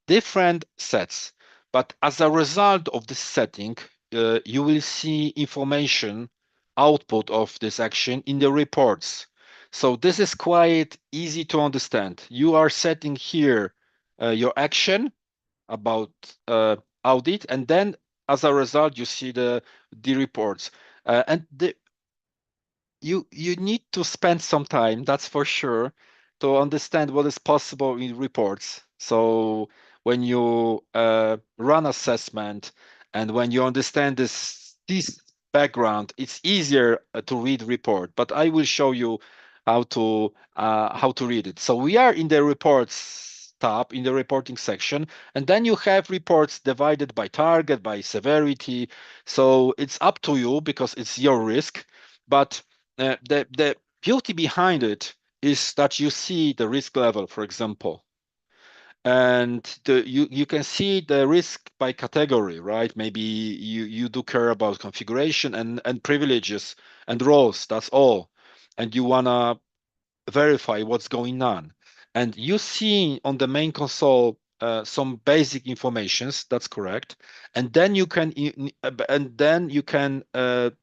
different sets. But as a result of this setting, you will see information output of this action in the reports. So this is quite easy to understand. You are setting here your action about audit, and then as a result, you see the reports. And you need to spend some time, that's for sure, to understand what is possible in reports. So when you run assessment and when you understand this background, it's easier to read report. But I will show you how to read it. So we are in the reports tab in the reporting section, and then you have reports divided by target, by severity. So it's up to you because it's your risk. But the beauty behind it is that you see the risk level, for example, and you can see the risk by category, right? Maybe you do care about configuration and privileges and roles, that's all, and you wanna verify what's going on. And you see on the main console some basic informations, that's correct. And then you can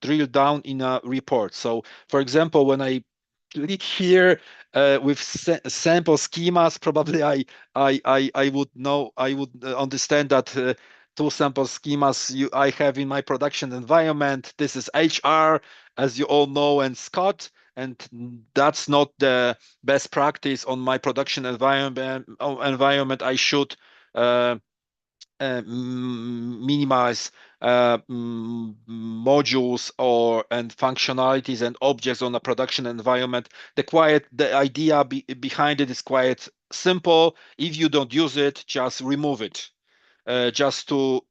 drill down in a report. So for example, when I click here with sample schemas, probably I would know, I would understand that two sample schemas I have in my production environment. This is HR, as you all know, and Scott, and that's not the best practice on my production environment. I should uh, minimize modules and functionalities and objects on a production environment. The idea behind it is quite simple. If you don't use it, just remove it, just to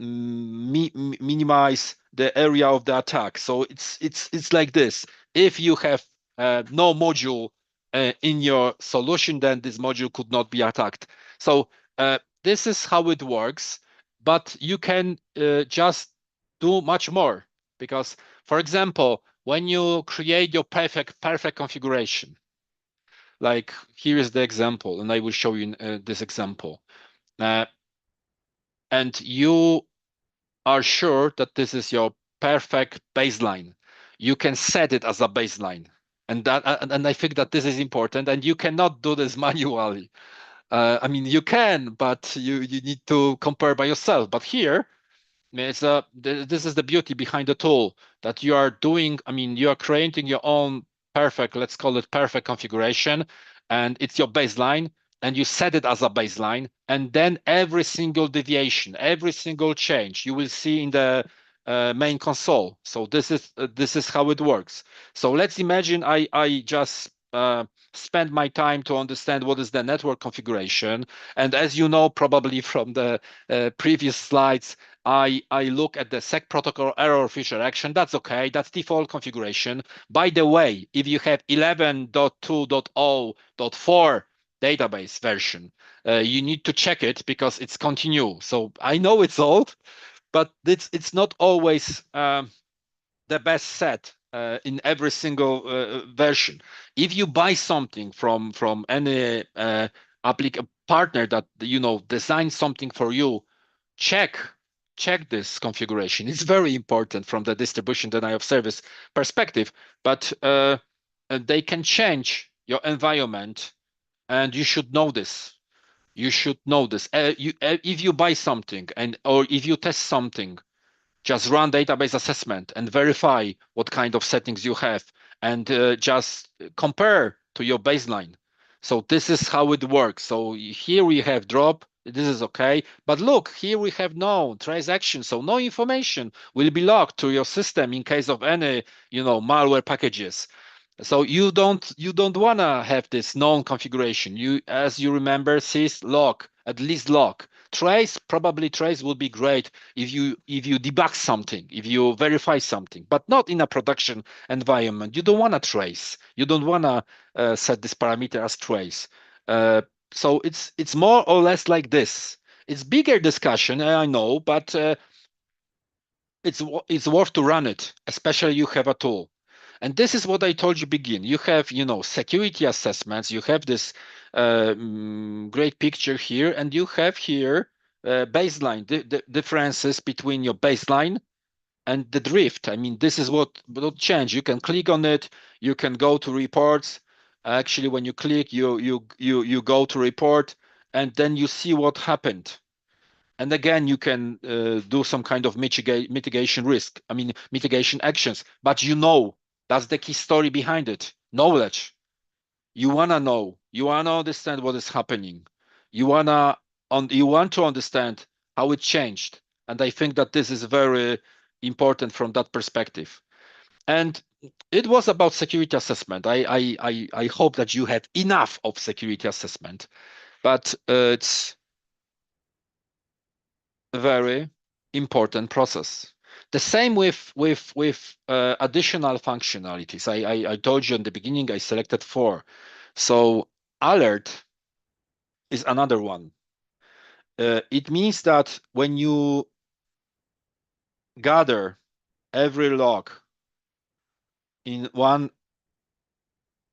minimize the area of the attack. So it's like this. If you have no module in your solution, then this module could not be attacked. So this is how it works, but you can just do much more, because, for example, when you create your perfect configuration, like here is the example, and I will show you this example. And you are sure that this is your perfect baseline. You can set it as a baseline. And I think that this is important, and you cannot do this manually. I mean, you can, but you need to compare by yourself. But here, this is the beauty behind the tool, that you are doing. I mean, you are creating your own perfect, let's call it perfect configuration, and it's your baseline, and you set it as a baseline, and then every single deviation, every single change you will see in the main console. So this is how it works. So let's imagine I just spend my time to understand what is the network configuration, and as you know probably from the previous slides, I look at the sec protocol error feature action. That's okay. That's default configuration. By the way, if you have 11.2.0.4 database version, you need to check it because it's continue. So I know it's old, but it's not always the best set in every single version. If you buy something from any partner that designs something for you, check this configuration. It's very important from the distribution denial of service perspective, but they can change your environment, and you should know this. You should know this. If you buy something or if you test something, just run database assessment and verify what kind of settings you have, and just compare to your baseline. So this is how it works. So here we have drop. This is okay. But look, here we have no trace action. So no information will be logged to your system in case of any, malware packages. So you don't want to have this known configuration. As you remember, sys log, at least log. Trace would be great if you debug something, if you verify something, but not in a production environment. You don't want to trace. You don't want to set this parameter as trace. So it's more or less like this. It's bigger discussion, I know, but it's worth to run it, especially you have a tool. And this is what I told you begin. You have, security assessments. You have this great picture here, and you have here baseline, the differences between your baseline and the drift. I mean, this is what will change. You can click on it. You can go to reports. Actually, when you click, you go to report, and then you see what happened. And again, you can do some kind of mitigation risk. I mean, mitigation actions. But that's the key story behind it. Knowledge. You wanna know. You wanna understand what is happening. You want to understand how it changed. And I think that this is very important from that perspective. And it was about security assessment. I hope that you had enough of security assessment, but it's a very important process. The same with additional functionalities. I told you in the beginning I selected 4. So alert is another one. It means that when you gather every log in one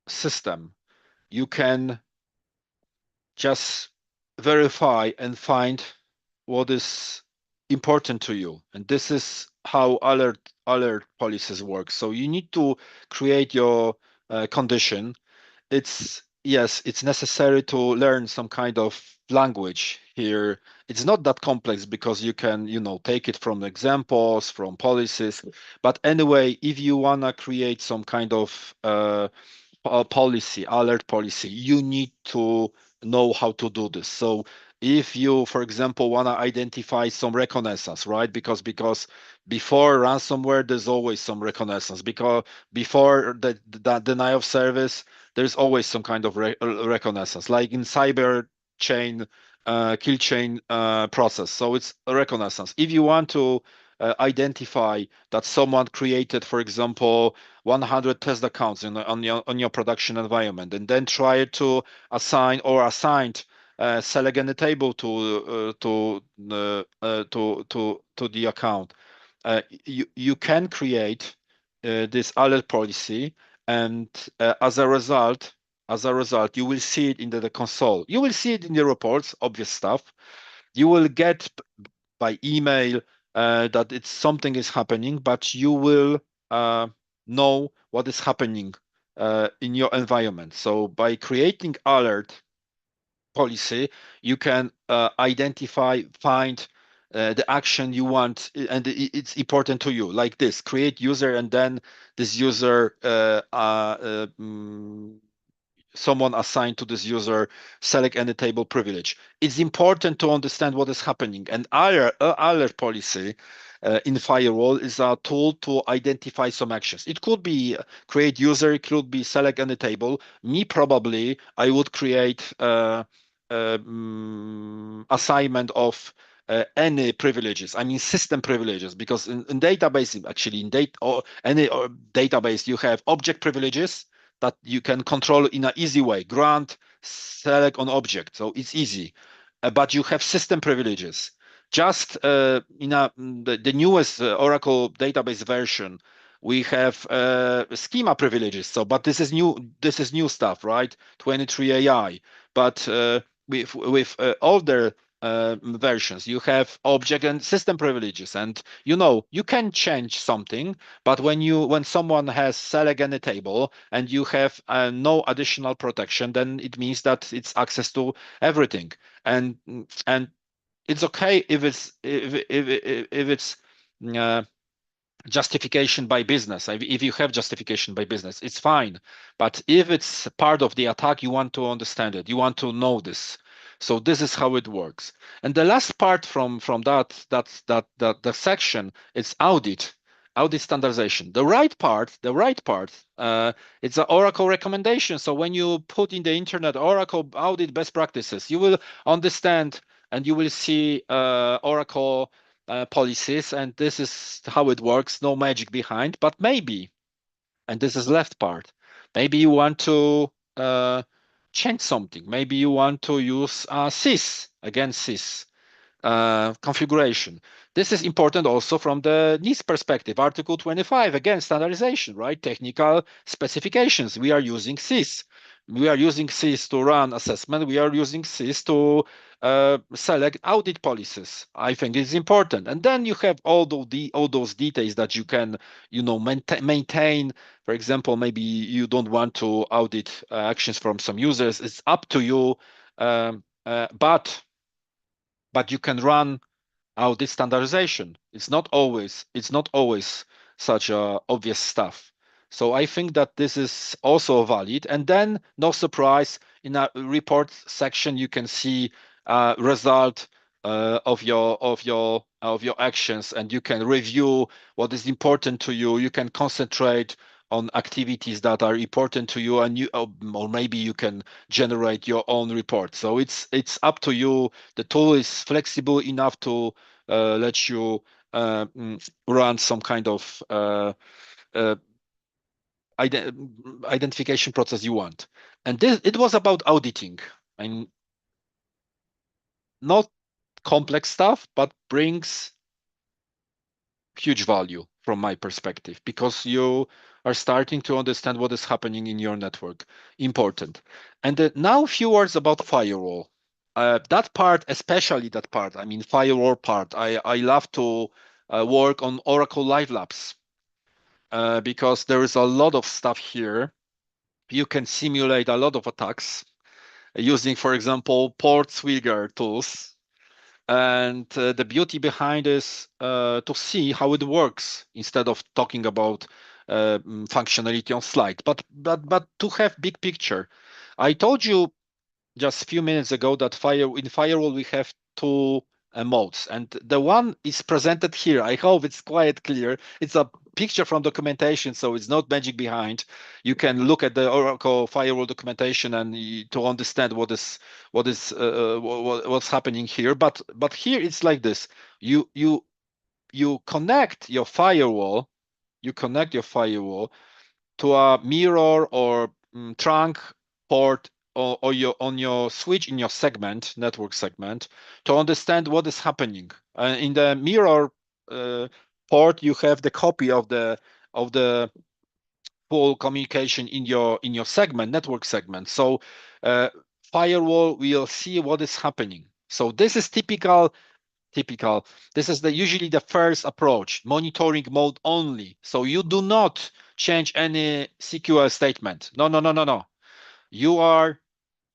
system, you can just verify and find what is important to you. And this is how alert policies work. So you need to create your condition. It's yes, it's necessary to learn some kind of language here. It's not that complex because you can, take it from examples, from policies. But anyway, if you wanna create some kind of policy, alert policy, you need to know how to do this. So if you, for example, want to identify some reconnaissance, right? Because before ransomware, there's always some reconnaissance. Because before the denial of service, there's always some kind of reconnaissance, like in cyber chain, kill chain process. So it's a reconnaissance. If you want to identify that someone created, for example, 100 test accounts on your production environment, and then try to assigned select a table to the account. You can create this alert policy, and as a result, you will see it in the console. You will see it in the reports, obvious stuff. You will get by email that it's something is happening, but you will know what is happening in your environment. So by creating alert policy, you can identify, find the action you want, and it's important to you. Like this: create user, and then this user someone assigned to this user select any table privilege. It's important to understand what is happening. And alert policy in firewall is a tool to identify some actions. It could be create user, it could be select any table. Me, probably, I would create assignment of any privileges. I mean system privileges, because in database, actually in data or any database, you have object privileges that you can control in an easy way. Grant, select on object, so it's easy. But you have system privileges. Just the newest Oracle database version, we have schema privileges. So, but this is new. This is new stuff, right? 23 AI. But with older versions, you have object and system privileges, and you can change something. But when someone has select any table and you have no additional protection, then it means that it's access to everything. And it's okay if it's uh, justification by business. If you have justification by business, it's fine. But if it's part of the attack, you want to understand it. You want to know this. So this is how it works. And the last part from that section, it's audit standardization. The right part, it's an Oracle recommendation. So when you put in the internet Oracle audit best practices, you will understand and you will see Oracle policies, and this is how it works. No magic behind, but maybe, and this is left part, maybe you want to change something. Maybe you want to use sys against sys configuration. This is important also from the NIST perspective. Article 25, again, standardization, right? Technical specifications. We are using sys. We are using sys to run assessment. We are using sys to select audit policies. I think it's important. And then you have all those details that you can, maintain. For example, maybe you don't want to audit actions from some users. It's up to you. But you can run audit standardization. It's not always such obvious stuff. So I think that this is also valid. And then, no surprise, in a report section, you can see result of your actions, and you can review what is important to you. You can concentrate on activities that are important to you, and you or maybe you can generate your own report. So it's up to you. The tool is flexible enough to let you run some kind of uh, identification process you want. And this, it was about auditing, and not complex stuff, but brings huge value from my perspective, because you are starting to understand what is happening in your network. Important. And now a few words about firewall. That part, especially that part, I mean firewall part, I love to work on Oracle Live Labs because there is a lot of stuff here. You can simulate a lot of attacks using, for example, Portswigger tools. And the beauty behind is to see how it works instead of talking about functionality on slide, but to have big picture. I told you just a few minutes ago that in firewall we have two modes, and the one is presented here. I hope it's quite clear. It's a picture from documentation, so it's not magic behind. You can look at the Oracle firewall documentation and to understand what's happening here. But here it's like this. You connect your firewall. You connect your firewall to a mirror or trunk port or on your switch in your segment, network segment, to understand what is happening. In the mirror port, you have the copy of the full communication in your segment, network segment. So firewall will see what is happening. So this is typical. This is usually the first approach, monitoring mode only. So you do not change any SQL statement. No, no, no, no, no. You are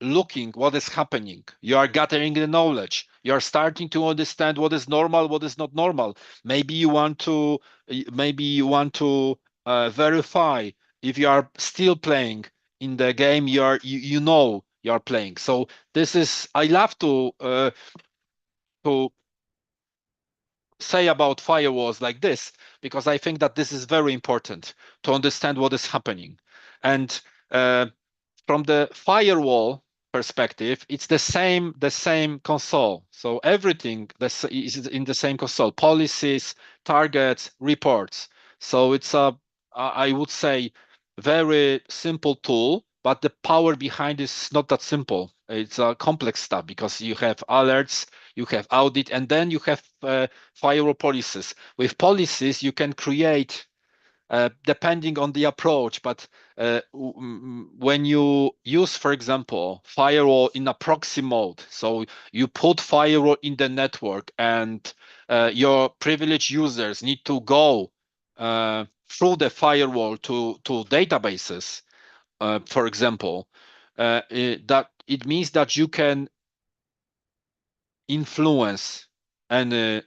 looking what is happening. You are gathering the knowledge. You are starting to understand what is normal, what is not normal. Maybe you want to verify if you are still playing in the game you know you are playing. So this is, I love to say about firewalls like this, because I think that this is very important to understand what is happening. And from the firewall perspective, it's the same console. So everything is in the same console: policies, targets, reports. So it's I would say, very simple tool, but the power behind is not that simple. It's complex stuff, because you have alerts, you have audit, and then you have firewall policies. With policies, you can create depending on the approach, but when you use, for example, firewall in a proxy mode, so you put firewall in the network, and your privileged users need to go through the firewall to databases, for example, that it means that you can influence any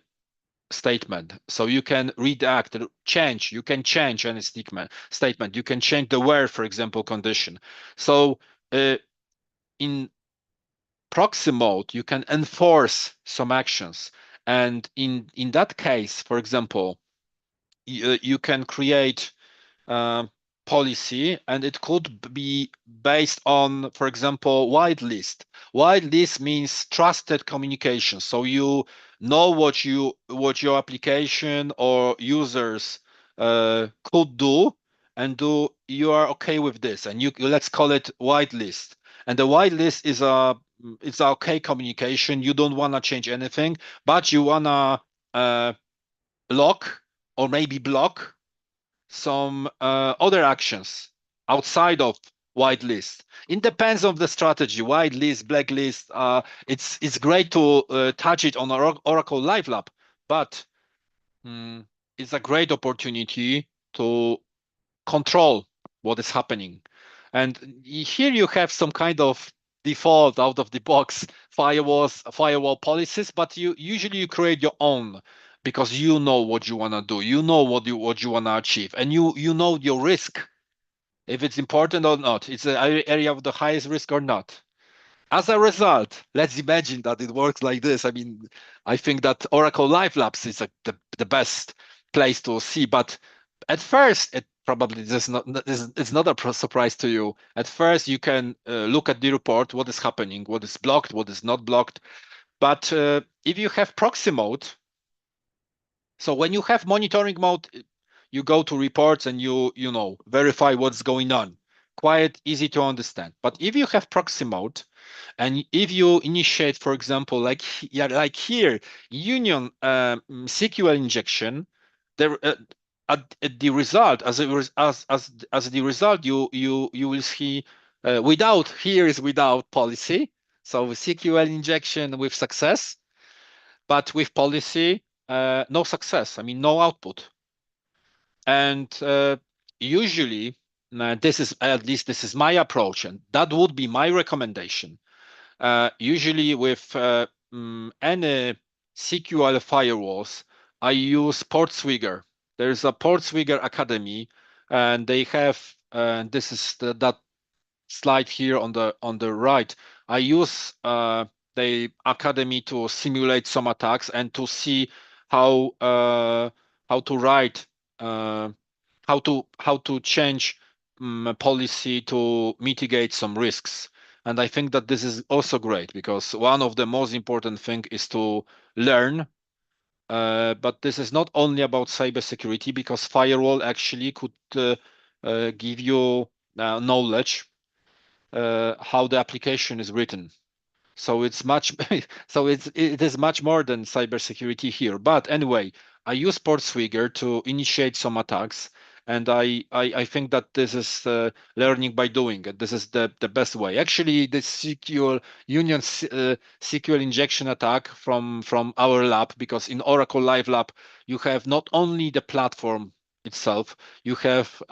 statement. So you can redact, change. You can change any statement. You can change the where, for example, condition. So in proxy mode, you can enforce some actions. And in that case, for example, you can create policy, and it could be based on, for example, whitelist. Whitelist means trusted communication. So you know what your application or users could do, and you are okay with this, and you let's call it whitelist. And the whitelist is it's a okay communication. You don't want to change anything, but you wanna lock or maybe block some other actions outside of whitelist. It depends on the strategy. Whitelist, blacklist. It's great to touch it on Oracle Live Lab, but it's a great opportunity to control what is happening. And here you have some kind of default out of the box firewall policies, but you usually create your own, because you know what you want to do, you know what you want to achieve, and you know your risk, if it's important or not, it's an area of the highest risk or not. As a result, let's imagine that it works like this. I mean, I think that Oracle Live Labs is the best place to see, but at first probably it's not a surprise to you. At first, you can look at the report, what is happening, what is blocked, what is not blocked. But if you have proxy mode, so when you have monitoring mode, you go to reports and you know verify what's going on. Quite easy to understand. But if you have proxy mode, and if you initiate, for example, like here, union SQL injection, there at the result, as the result, you will see without, here is without policy. So SQL injection with success, but with policy, no success. I mean, no output. And usually, this is, at least this is my approach, and that would be my recommendation. Usually with any SQL firewalls, I use Portswigger. There's a Portswigger Academy, and they have, this is that slide here on the right. I use the academy to simulate some attacks and to see how to write, how to change policy to mitigate some risks. And I think that this is also great, because one of the most important thing is to learn. But this is not only about cybersecurity, because firewall actually could give you knowledge how the application is written. So it's much, so it is much more than cybersecurity here. But anyway, I use Portswigger to initiate some attacks, and I think that this is learning by doing it. This is the best way. Actually, the SQL Union SQL injection attack from our lab, because in Oracle Live Lab you have not only the platform itself, you have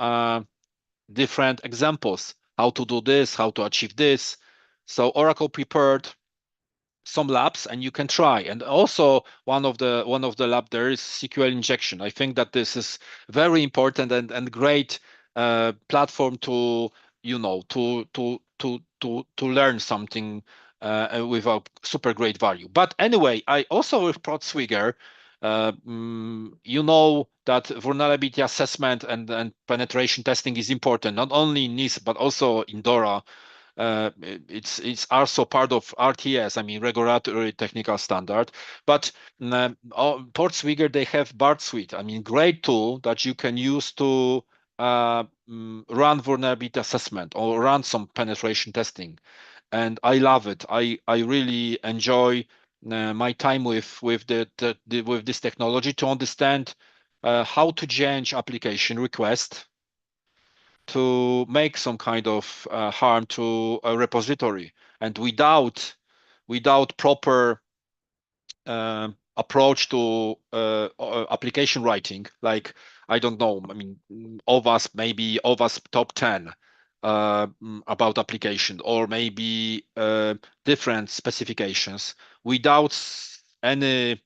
different examples, how to do this, how to achieve this. So Oracle prepared some labs, and you can try. And also one of the lab there is SQL injection. I think that this is very important and great platform to to learn something with a super great value. But anyway, I also with Portswigger, you know that vulnerability assessment and penetration testing is important, not only in NIST but also in DORA. It's also part of RTS, I mean regulatory technical standard. But Portswigger, they have BART suite. I mean, great tool that you can use to run vulnerability assessment or run some penetration testing, and I love it. I really enjoy my time with with this technology to understand how to change application request to make some kind of harm to a repository, and without proper approach to application writing, like, I don't know, I mean, maybe OWASP top 10 about application, or maybe different specifications, without any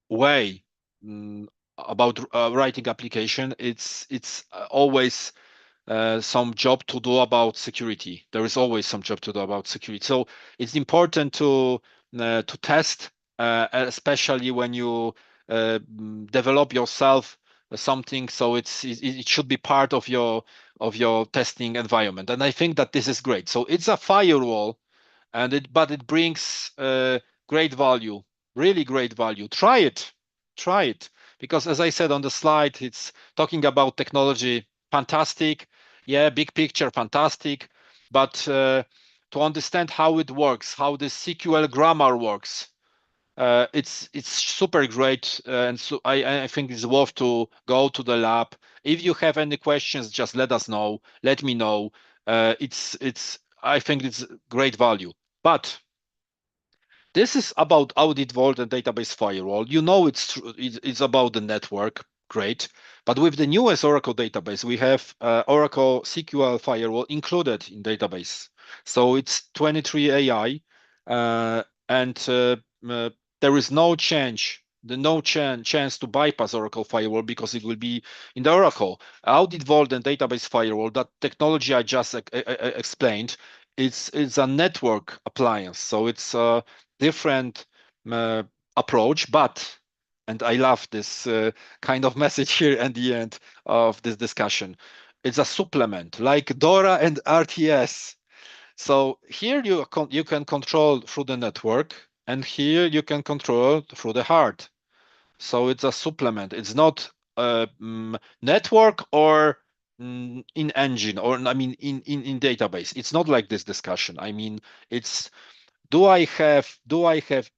way about writing application. It's always some job to do about security. There is always some job to do about security. So it's important to test, especially when you develop yourself something. So it should be part of your testing environment. And I think that this is great. So it's a firewall, but it brings great value, really great value. Try it, because as I said on the slide, it's talking about technology, fantastic. Yeah, big picture, fantastic. But to understand how it works, how the SQL grammar works, it's super great. And so I think it's worth to go to the lab. If you have any questions, just let us know. Let me know. I think it's great value. But this is about Audit Vault and Database Firewall. You know it's about the network, great. But with the newest Oracle database, we have Oracle SQL Firewall included in database. So it's 23 AI, and there is no chance to bypass Oracle Firewall, because it will be in the Oracle Audit Vault and Database Firewall. That technology I just explained, it's a network appliance, so it's a different approach, but and I love this kind of message here at the end of this discussion. It's a supplement like DORA and RTS. So here you can control through the network, and here you can control through the heart. So it's a supplement. It's not network or in engine, or I mean in database. It's not like this discussion. I mean, it's do I have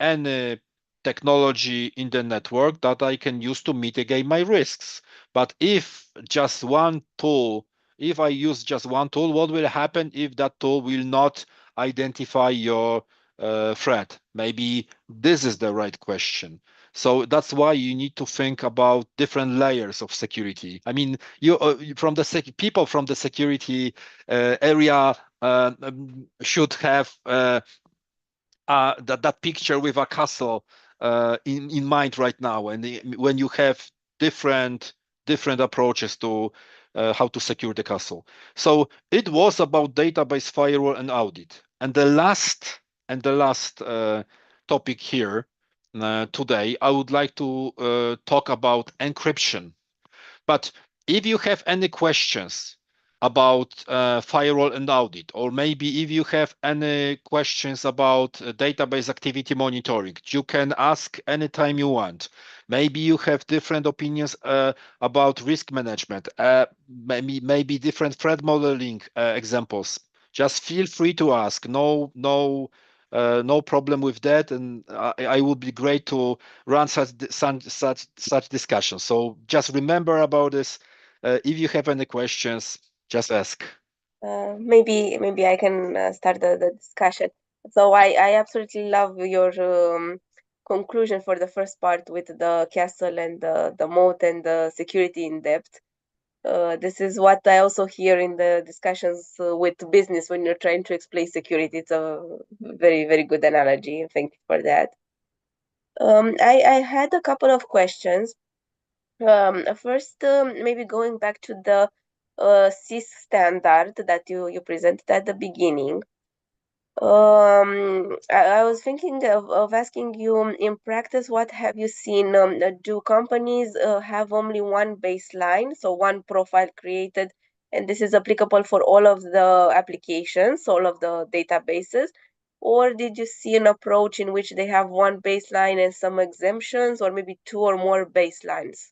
any technology in the network that I can use to mitigate my risks? But if just one tool, if I use just one tool, what will happen if that tool will not identify your threat? Maybe this is the right question. So that's why you need to think about different layers of security. I mean, you from the people from the security area should have that picture with a castle in mind right now, and when you have different approaches to how to secure the castle. So it was about database, firewall, and audit. And the last topic here today, I would like to talk about encryption. But if you have any questions about firewall and audit, or maybe if you have any questions about database activity monitoring, you can ask anytime you want. Maybe you have different opinions about risk management, maybe different threat modeling examples. Just feel free to ask. No problem with that, and I would be great to run such discussions. So just remember about this. If you have any questions, just ask. Maybe I can start the discussion. So I absolutely love your conclusion for the first part with the castle and the moat and the security in depth. This is what I also hear in the discussions with business when you're trying to explain security. It's a very, very good analogy. Thank you for that. I had a couple of questions. First, maybe going back to the CIS standard that you presented at the beginning. I was thinking of asking you in practice, what have you seen? Do companies have only one baseline, so one profile created, and this is applicable for all of the applications, all of the databases? Or did you see an approach in which they have one baseline and some exemptions, or maybe two or more baselines?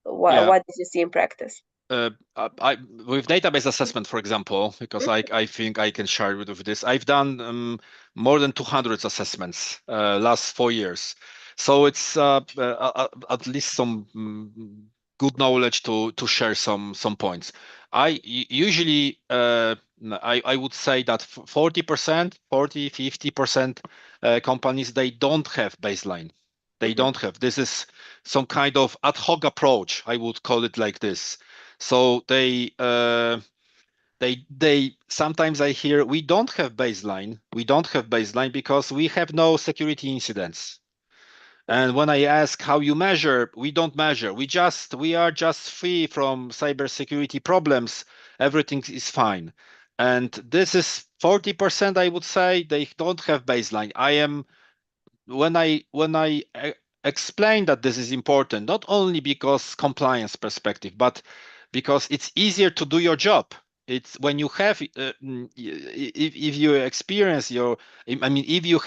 Yeah. What did you see in practice? With database assessment, for example, because I think I can share with this. I've done more than 200 assessments last 4 years, so it's at least some good knowledge to share some points. Usually I would say that 40%, 50% companies, they don't have baseline. They don't have. This is some kind of ad hoc approach. I would call it like this. So they sometimes I hear we don't have baseline. We don't have baseline because we have no security incidents. And when I ask how you measure, we don't measure. We are just free from cybersecurity problems. Everything is fine. And this is 40%, I would say, they don't have baseline. When I explain that this is important, not only because compliance perspective, but because it's easier to do your job. It's when you have if you experience your, I mean, if you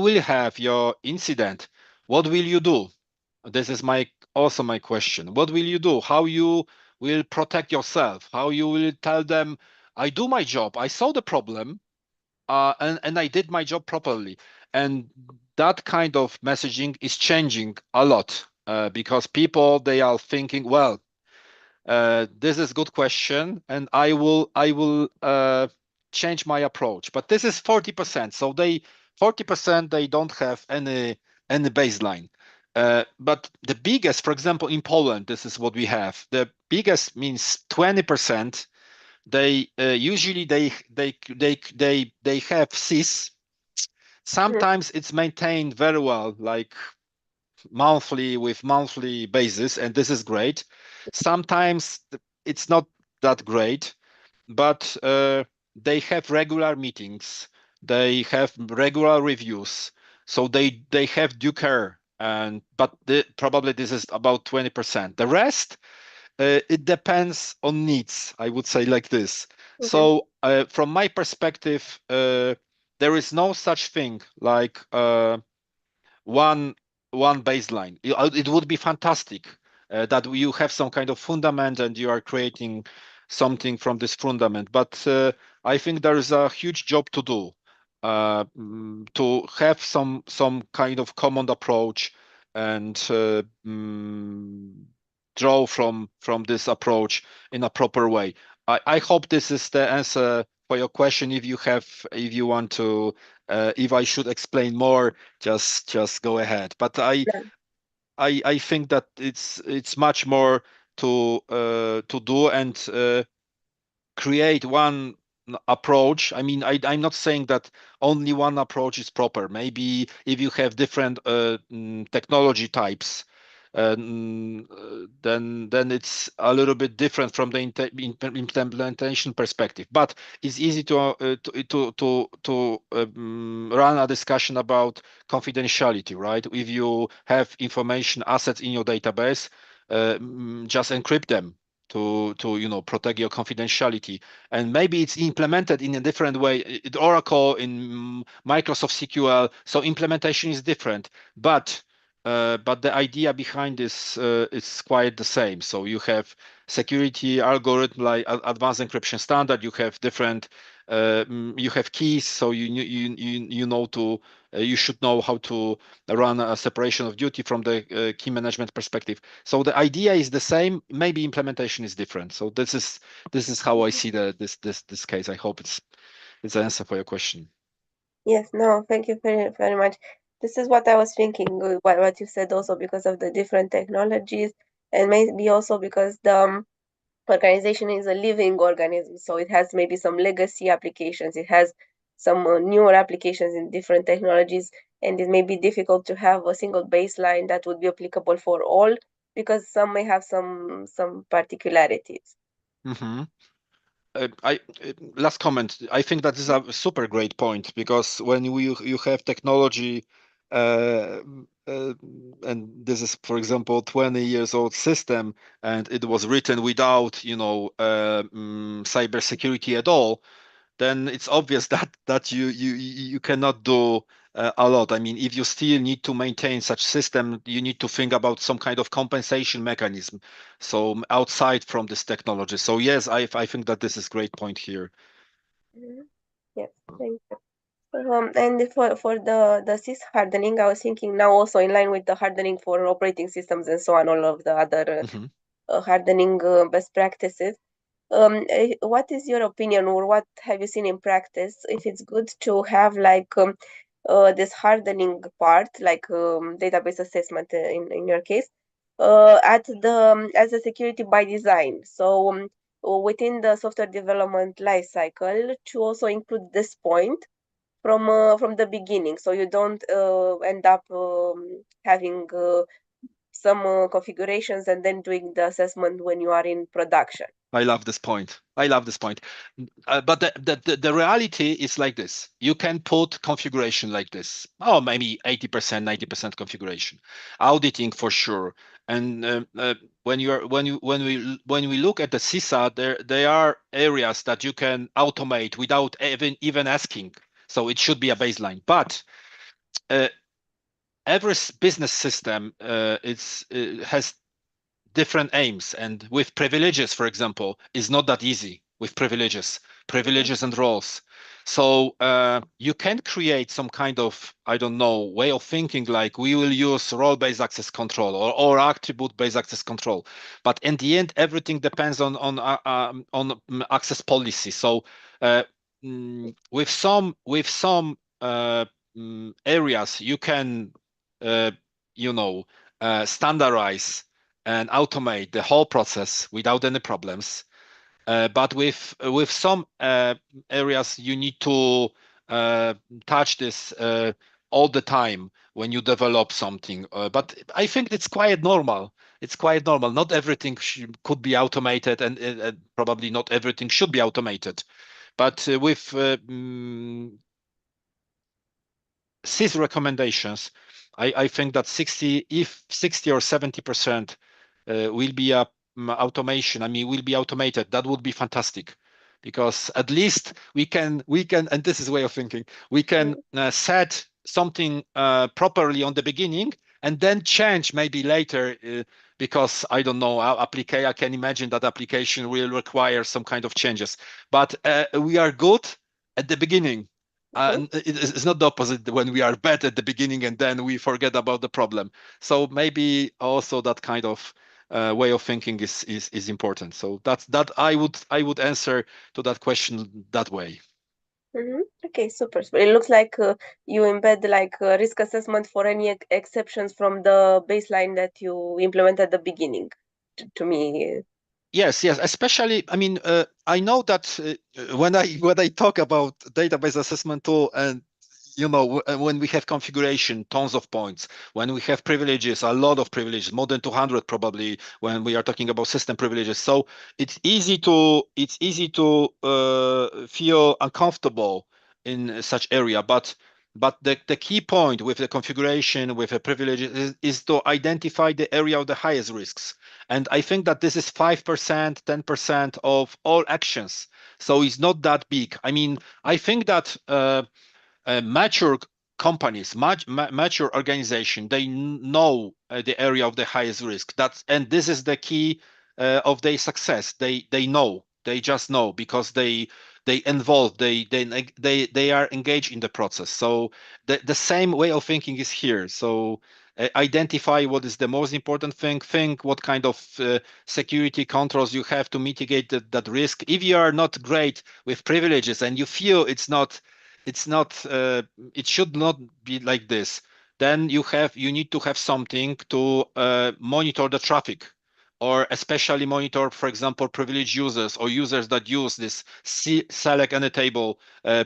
will have your incident, what will you do? This is my question. What will you do? How you will protect yourself? How you will tell them, I do my job, I saw the problem, and I did my job properly. And that kind of messaging is changing a lot because people, they are thinking, well, this is good question, and I will change my approach. But this is 40%, so 40% they don't have any baseline. But the biggest, for example, in Poland, this is what we have. The biggest means 20%. They usually they have CIS. Sometimes it's maintained very well, like monthly with monthly basis, and this is great. Sometimes it's not that great, but they have regular meetings. They have regular reviews, so they have due care. but probably this is about 20%. The rest, it depends on needs, I would say like this. Okay. So from my perspective, there is no such thing like one baseline. It would be fantastic that you have some kind of fundament and you are creating something from this fundament. But I think there is a huge job to do to have some kind of common approach and draw from this approach in a proper way. I hope this is the answer for your question. If you want to, if I should explain more, just go ahead. But Yeah. I think that it's much more to do and create one approach. I mean, I'm not saying that only one approach is proper. Maybe if you have different technology types, then it's a little bit different from the implementation perspective. But it's easy to run a discussion about confidentiality, right? If you have information assets in your database, just encrypt them to protect your confidentiality, and maybe it's implemented in a different way in Oracle, in Microsoft SQL, so implementation is different, but the idea behind this is quite the same. So you have security algorithm like advanced encryption standard. You have different. You have keys, so you know to you should know how to run a separation of duty from the key management perspective. So the idea is the same. Maybe implementation is different. So this is how I see this case. I hope it's an answer for your question. Yes, no, thank you very much. This is what I was thinking, what you said also because of the different technologies, and maybe also because the organization is a living organism, so it has maybe some legacy applications, it has some newer applications in different technologies, and it may be difficult to have a single baseline that would be applicable for all because some may have some particularities. Mhm. I last comment. I think that is a super great point because when you have technology, uh, uh, and this is, for example, 20 years old system, and it was written without, cybersecurity at all, then it's obvious that you cannot do a lot. I mean, if you still need to maintain such system, you need to think about some kind of compensation mechanism. So outside from this technology. So yes, I think that this is great point here. Mhm. Yes, thank you. And for the sys hardening, I was thinking now also in line with the hardening for operating systems and so on, all of the other Mhm. hardening best practices. What is your opinion, or what have you seen in practice? If it's good to have like this hardening part, like database assessment in your case, at the as a security by design. So within the software development life cycle, to also include this point from the beginning, so you don't end up having some configurations and then doing the assessment when you are in production. I love this point. I love this point. But the reality is like this. You can put configuration like this. Oh, maybe 80%, 90% configuration. Auditing for sure. And when we look at the CISA, there are areas that you can automate without even asking. So it should be a baseline. But uh, every business system has different aims, and with privileges, for example, is not that easy with Mhm. privileges and roles. So you can create some kind of, I don't know, way of thinking like we will use role-based access control or attribute-based access control, but in the end everything depends on access policy. So uh, with some areas you can uh, standardize and automate the whole process without any problems. But with some areas, you need to uh, touch this all the time when you develop something. But I think it's quite normal. It's quite normal. Not everything could be automated, and probably not everything should be automated. But with CIS recommendations, I think that 60 or 70% will be automation. I mean, will be automated. That would be fantastic, because at least we can, and this is way of thinking, we can set something properly on the beginning and then change maybe later, because I don't know, I can imagine that application will require some kind of changes, but we are good at the beginning. Mhm. It's not the opposite, when we are bad at the beginning and then we forget about the problem. So maybe also that kind of way of thinking is important. So that I would answer to that question that way. Okay, super. So it looks like you embed like risk assessment for any exceptions from the baseline that you implement at the beginning. To me, Yes, yes. Especially, I mean, I know that when I talk about database assessment tool, and when we have configuration, tons of points, when we have privileges, a lot of privileges, more than 200 probably, when we are talking about system privileges. So it's easy to feel uncomfortable in such area, but the key point with the configuration, with the privileges, is to identify the area of the highest risks. And I think that this is 5%, 10% of all actions. So it's not that big. I mean, I think that mature companies, mature organization, they know the area of the highest risk. And this is the key of their success. They know. They just know, because they involve. They are engaged in the process. So the same way of thinking is here. So identify what is the most important thing. Think what kind of security controls you have to mitigate that risk. If you are not great with privileges and you feel it should not be like this, then you need to have something to monitor the traffic, or especially monitor, for example, privileged users or users that use this select any table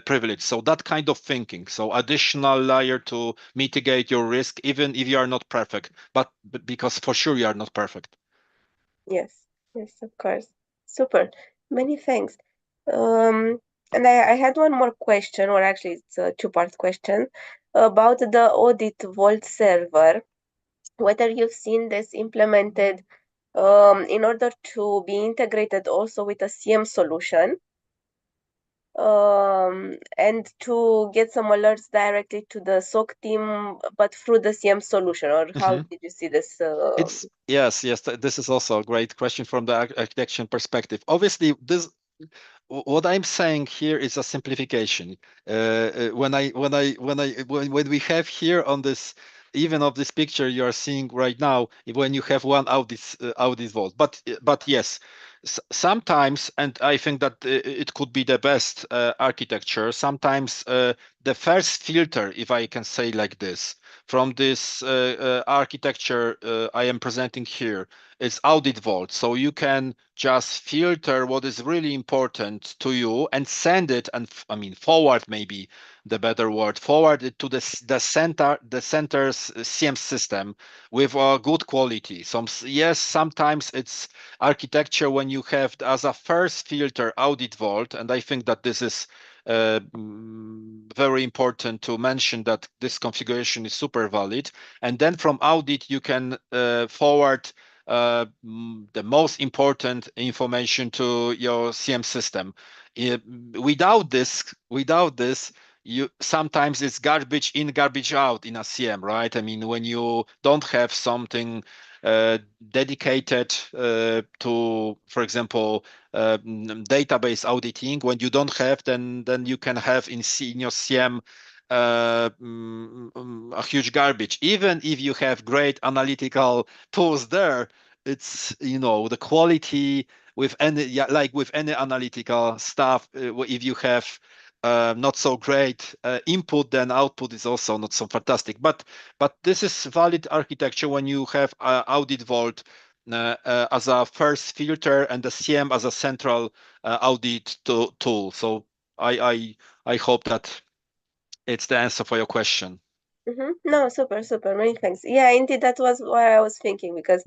privilege. So that kind of thinking, so additional layer to mitigate your risk, even if you are not perfect, but because for sure you are not perfect. yes, yes, of course. Super. Many thanks. Um, and I had one more question, or actually it's a two-part question about the Audit Vault server. Whether you've seen this implemented in order to be integrated also with a CM solution, and to get some alerts directly to the SOC team, but through the CM solution, or how Mhm. did you see this? It's yes, yes. This is also a great question from the architecture perspective. Obviously, what I'm saying here is a simplification. When we have here on this, even of this picture you are seeing right now, when you have one audit vault, but yes, sometimes, and I think that it could be the best architecture. Sometimes the first filter, if I can say like this, from this architecture I am presenting here, is audit vault. So you can just filter what is really important to you and send it, and I mean forward, maybe the better word, forward it to the center's CM system with a good quality. Yes, sometimes it's architecture when you have as a first filter audit vault, and I think that this is very important to mention, that this configuration is super valid. And then from audit you can forward the most important information to your CM system. Uh, without this, you sometimes it's garbage in, garbage out in a CM, right? I mean, when you don't have something dedicated to, for example, database auditing, when you don't have, then you can have in your CM a huge garbage. Even if you have great analytical tools there, it's the quality with any, yeah, like with any analytical stuff, if you have not so great input, then output is also not so fantastic. But this is valid architecture when you have audit vault as a first filter and the CM as a central audit tool. So I hope that it's the answer for your question. No, super, super. Many thanks. Yeah, indeed, that was what I was thinking, because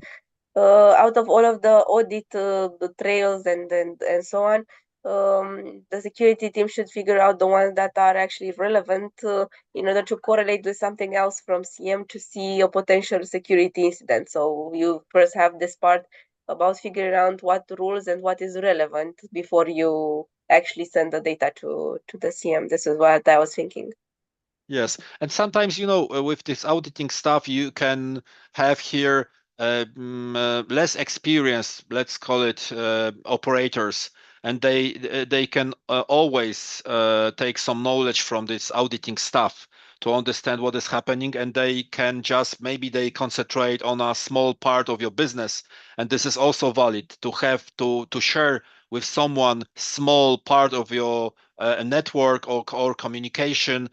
out of all of the audit the trails and so on, the security team should figure out the ones that are actually relevant in order to correlate with something else from CM to see a potential security incident. So you first have this part about figuring out what rules and what is relevant before you actually send the data to the CM. This is what I was thinking. Yes, and sometimes, with this auditing stuff, you can have here less experienced, let's call it operators, and they can always take some knowledge from this auditing stuff to understand what is happening, and they can just maybe they concentrate on a small part of your business, and this is also valid to have to share with someone small part of your network or communication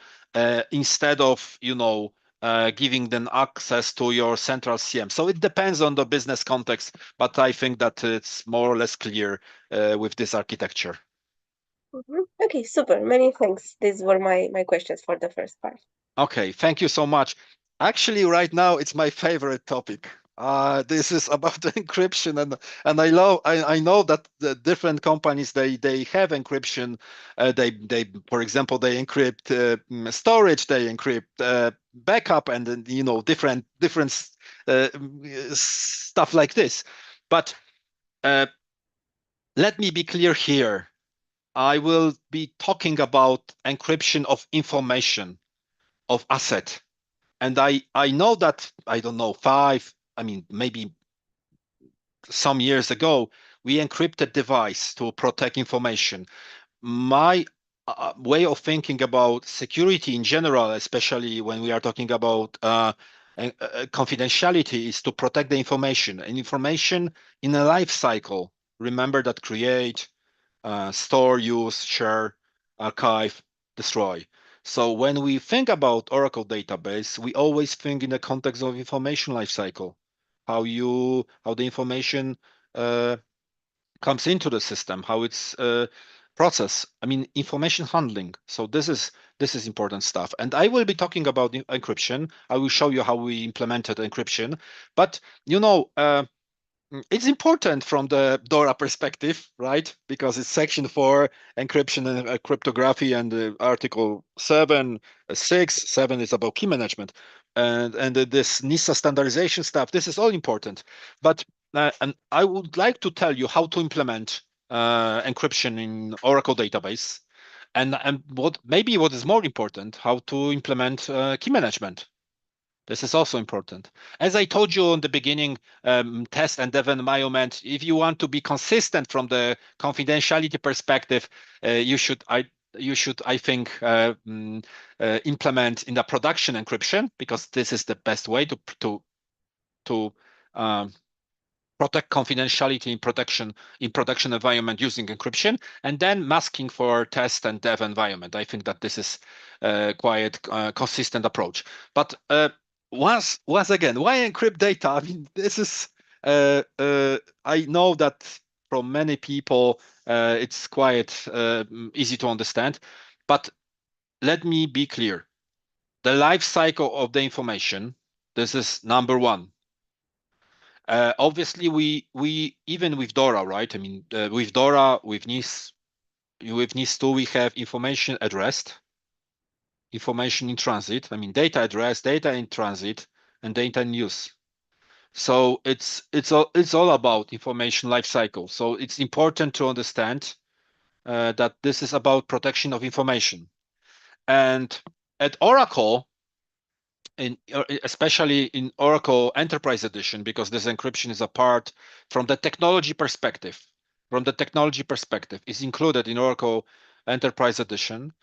instead of giving them access to your central CM. So it depends on the business context, but I think that it's more or less clear with this architecture. Okay, super. Many thanks. These were my questions for the first part. Okay, thank you so much. Actually, right now it's my favorite topic. This is about the encryption, and I know that the different companies they have encryption. They for example they encrypt storage, they encrypt backup, and then different stuff like this. But uh, let me be clear here. I will be talking about encryption of information of asset. And I know that, I don't know, maybe some years ago, we encrypted device to protect information. My way of thinking about security in general, especially when we are talking about confidentiality, is to protect the information. And information in a life cycle. Remember that create, store, use, share, archive, destroy. So when we think about Oracle database, we always think in the context of information lifecycle, how the information comes into the system, how it's processed. I mean, information handling. So this is important stuff. And I will be talking about encryption. I will show you how we implemented encryption. But it's important from the DORA perspective, right? Because it's section 4, encryption and cryptography, and article 7, 6, 7 is about key management. And this NISA standardization stuff, this is all important. But and I would like to tell you how to implement encryption in Oracle database. And what is more important, how to implement key management. This is also important. As I told you in the beginning, test and dev environment, if you want to be consistent from the confidentiality perspective, I think, implement in the production encryption, because this is the best way to um, protect confidentiality in production environment using encryption, and then masking for test and dev environment. I think that this is quite consistent approach. But once again, why encrypt data? I mean, this is I know that from many people it's quite easy to understand, but let me be clear. The life cycle of the information, this is number one. Obviously, we even with DORA, right? I mean, with DORA, with NIS2, we have information at rest, information in transit. I mean, data at rest, data in transit, and data in use. So it's all about information lifecycle. So it's important to understand that this is about protection of information. And at Oracle, especially in Oracle Enterprise Edition, because this encryption is apart from the technology perspective. From the technology perspective, is included in Oracle Enterprise Edition,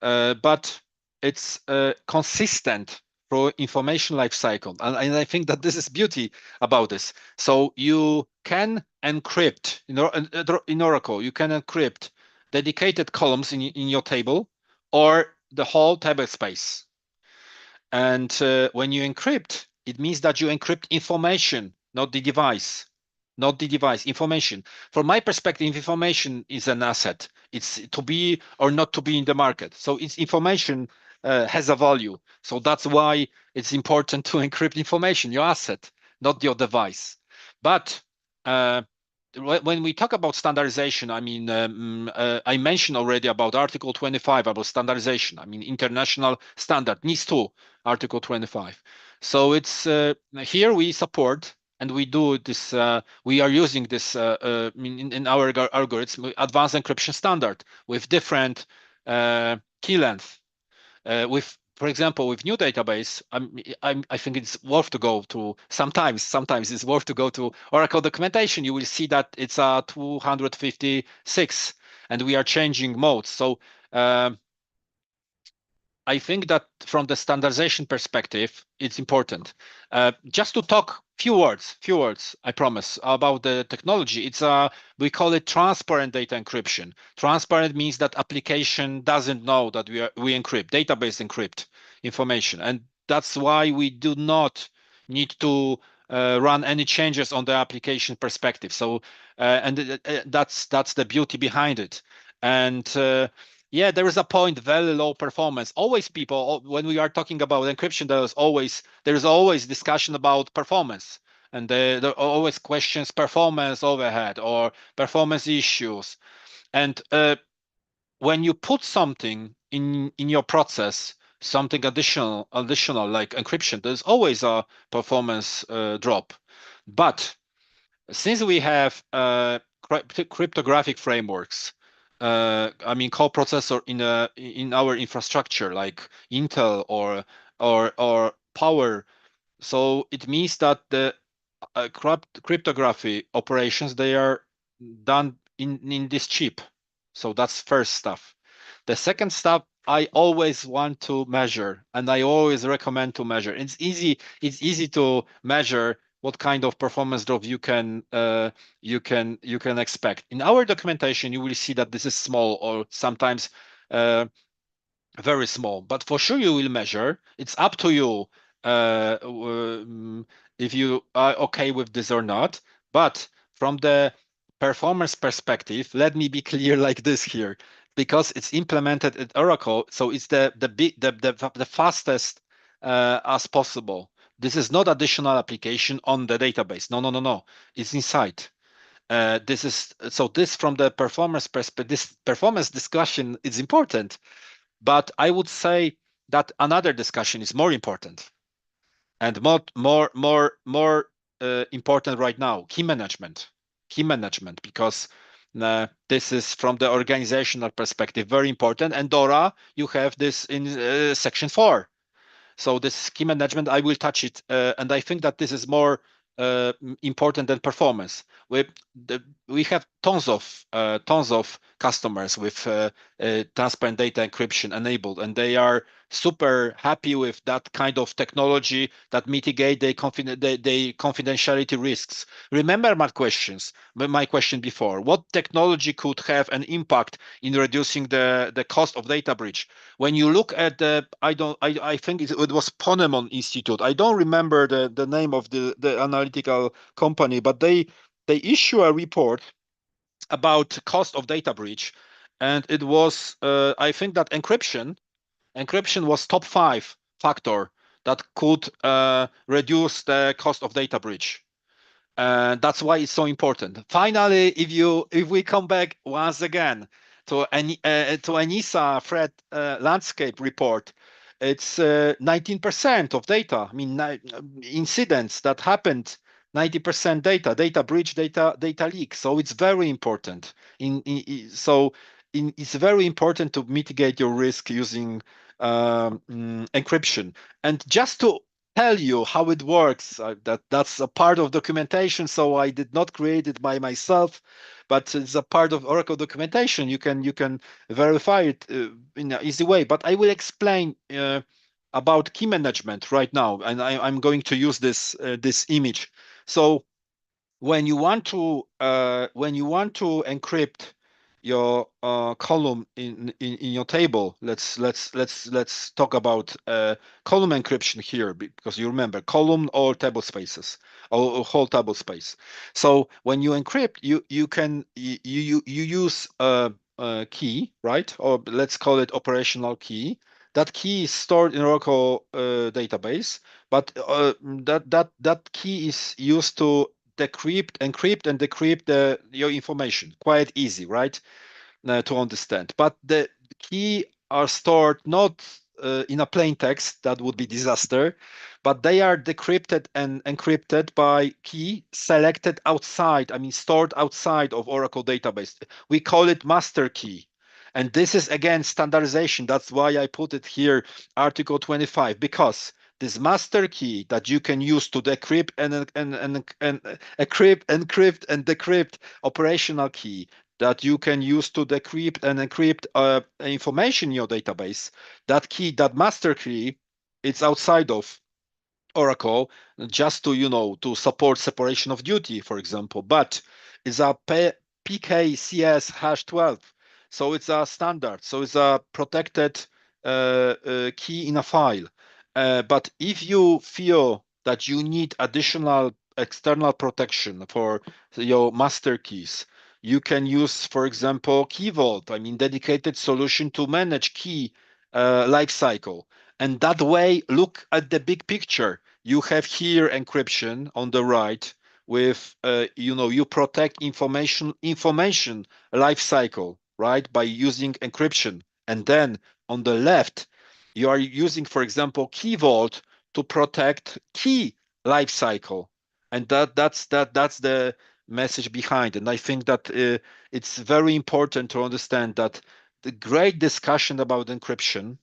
but it's consistent for information lifecycle, and I think that this is beauty about this. So you can encrypt in Oracle. You can encrypt dedicated columns in your table or the whole table space. And when you encrypt, it means that you encrypt information, not the device. Not the device, information. From my perspective, information is an asset. It's to be or not to be in the market. So its information has a value. So that's why it's important to encrypt information, your asset, not your device. But when we talk about standardization, I mean, I mentioned already about Article 25 about standardization. I mean, international standard, NIS2, Article 25. So it's here we support and we do this. We are using this in our algorithm, advanced encryption standard with different key length. With, for example, with new database, I think it's worth to go to sometimes it's worth to go to Oracle documentation. You will see that it's a 256 and we are changing modes. So I think that from the standardization perspective, it's important. Just to talk few words, I promise, about the technology. It's we call it transparent data encryption. Transparent means that application doesn't know that we encrypt, database encrypt information. And that's why we do not need to run any changes on the application perspective. So, that's the beauty behind it. And yeah, there is a point, very low performance. Always people, when we are talking about encryption, there is always discussion about performance. And there are always questions, performance overhead or performance issues. And when you put something in your process, something additional like encryption, there's always a performance drop. But since we have cryptographic frameworks, I mean coprocessor in our infrastructure like Intel or Power, so it means that the cryptography operations, they are done in this chip. So that's first stuff. The second stuff, I always want to measure and I always recommend to measure. It's easy to measure what kind of performance drop you can expect. In our documentation, you will see that this is small or sometimes very small, but for sure you will measure. It's up to you if you are okay with this or not. But from the performance perspective, let me be clear like this here, because it's implemented at Oracle, so it's the fastest as possible. This is not additional application on the database. No. It's inside. This from the performance perspective, this performance discussion is important, but I would say that another discussion is more important and more important right now, key management. Key management, because this is from the organizational perspective very important. And Dora, you have this in section 4. So this key management, I will touch it, and I think that this is more important than performance. We have tons of customers with transparent data encryption enabled, and they are super happy with that kind of technology that mitigate the confidentiality risks. Remember my question before: what technology could have an impact in reducing the cost of data breach? When you look at I think it was Ponemon Institute. I don't remember the name of the analytical company, but they issue a report about cost of data breach, and it was I think that encryption was top 5 factor that could reduce the cost of data breach. That's why it's so important. Finally, if we come back once again to ENISA threat landscape report, it's 19% of data. I mean, incidents that happened, 90% data breach, data leak. So it's very important. It's very important to mitigate your risk using encryption. And just to tell you how it works. That's a part of documentation, so I did not create it by myself, but it's a part of Oracle documentation. You can verify it in an easy way. But I will explain about key management right now, and I'm going to use this image. So when you want to encrypt your column in your table, let's talk about column encryption here, because you remember column or table spaces or whole table space. So when you encrypt, you can use a key, right? Or let's call it operational key. That key is stored in Oracle database, but that key is used to decrypt, encrypt, and decrypt your information. Quite easy, right? To understand. But the key are stored not in a plain text, that would be disaster, but they are decrypted and encrypted by key selected outside, I mean stored outside of Oracle database. We call it master key. And this is again standardization. That's why I put it here, Article 25, because this master key that you can use to decrypt and encrypt and decrypt operational key that you can use to decrypt and encrypt information in your database. That key, that master key, it's outside of Oracle just to, to support separation of duty, for example, but it's a PKCS hash 12. So it's a standard. So it's a protected key in a file. But if you feel that you need additional external protection for your master keys, you can use, for example, Key Vault, I mean, dedicated solution to manage key lifecycle. And that way, look at the big picture. You have here encryption on the right with, you protect information lifecycle, right, by using encryption. And then on the left, you are using, for example, Key Vault to protect key lifecycle. And that's the message behind. And I think that it's very important to understand that the great discussion about encryption.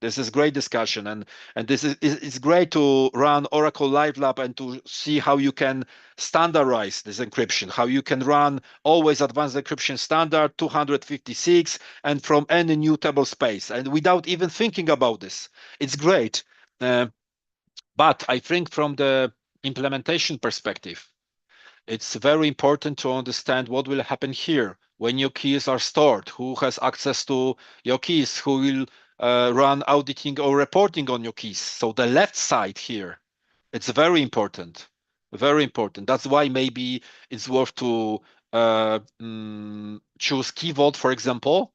This is great discussion, and this is it's great to run Oracle Live Lab and to see how you can standardize this encryption, how you can run always advanced encryption standard 256 and from any new table space and without even thinking about this. It's great, but I think from the implementation perspective, it's very important to understand what will happen here when your keys are stored, who has access to your keys, who will run auditing or reporting on your keys. So the left side here, it's very important, very important. That's why maybe it's worth to choose Key Vault, for example,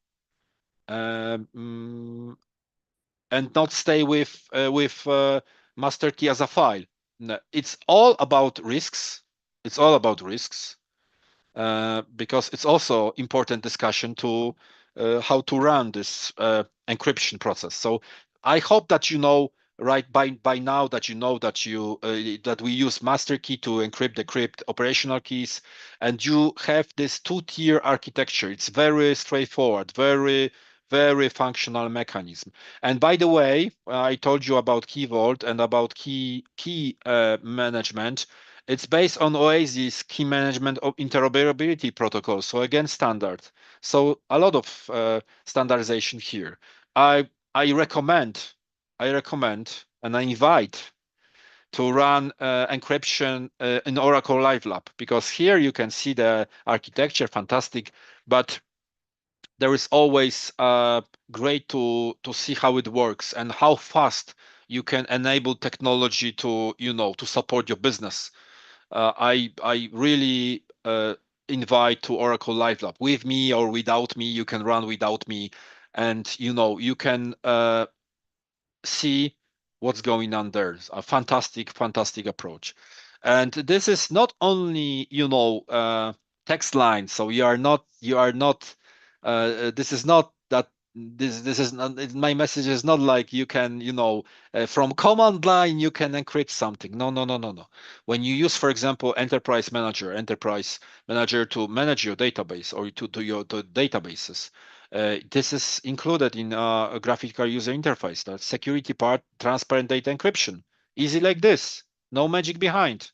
and not stay with master key as a file. No, it's all about risks. It's all about risks because it's also important discussion to how to run this encryption process. So I hope that you know right by now that you know that that we use master key to encrypt decrypt operational keys, and you have this two-tier architecture. It's very straightforward, very functional mechanism. And by the way, I told you about Key Vault and about key management. It's based on Oasis key management of interoperability protocol. So again, standard. So a lot of standardization here. I recommend, and I invite to run encryption in Oracle Live Lab because here you can see the architecture, fantastic, but there is always great to see how it works and how fast you can enable technology to to support your business. I really invite to Oracle Live Lab with me or without me. You can run without me, and you can see what's going on there. It's a fantastic approach. And this is not only text line. So you are not this is not that this is not my message is not like you can from command line you can encrypt something. No. When you use, for example, enterprise manager to manage your database or to do your databases, this is included in a graphical user interface. The security part, transparent data encryption, easy like this, no magic behind.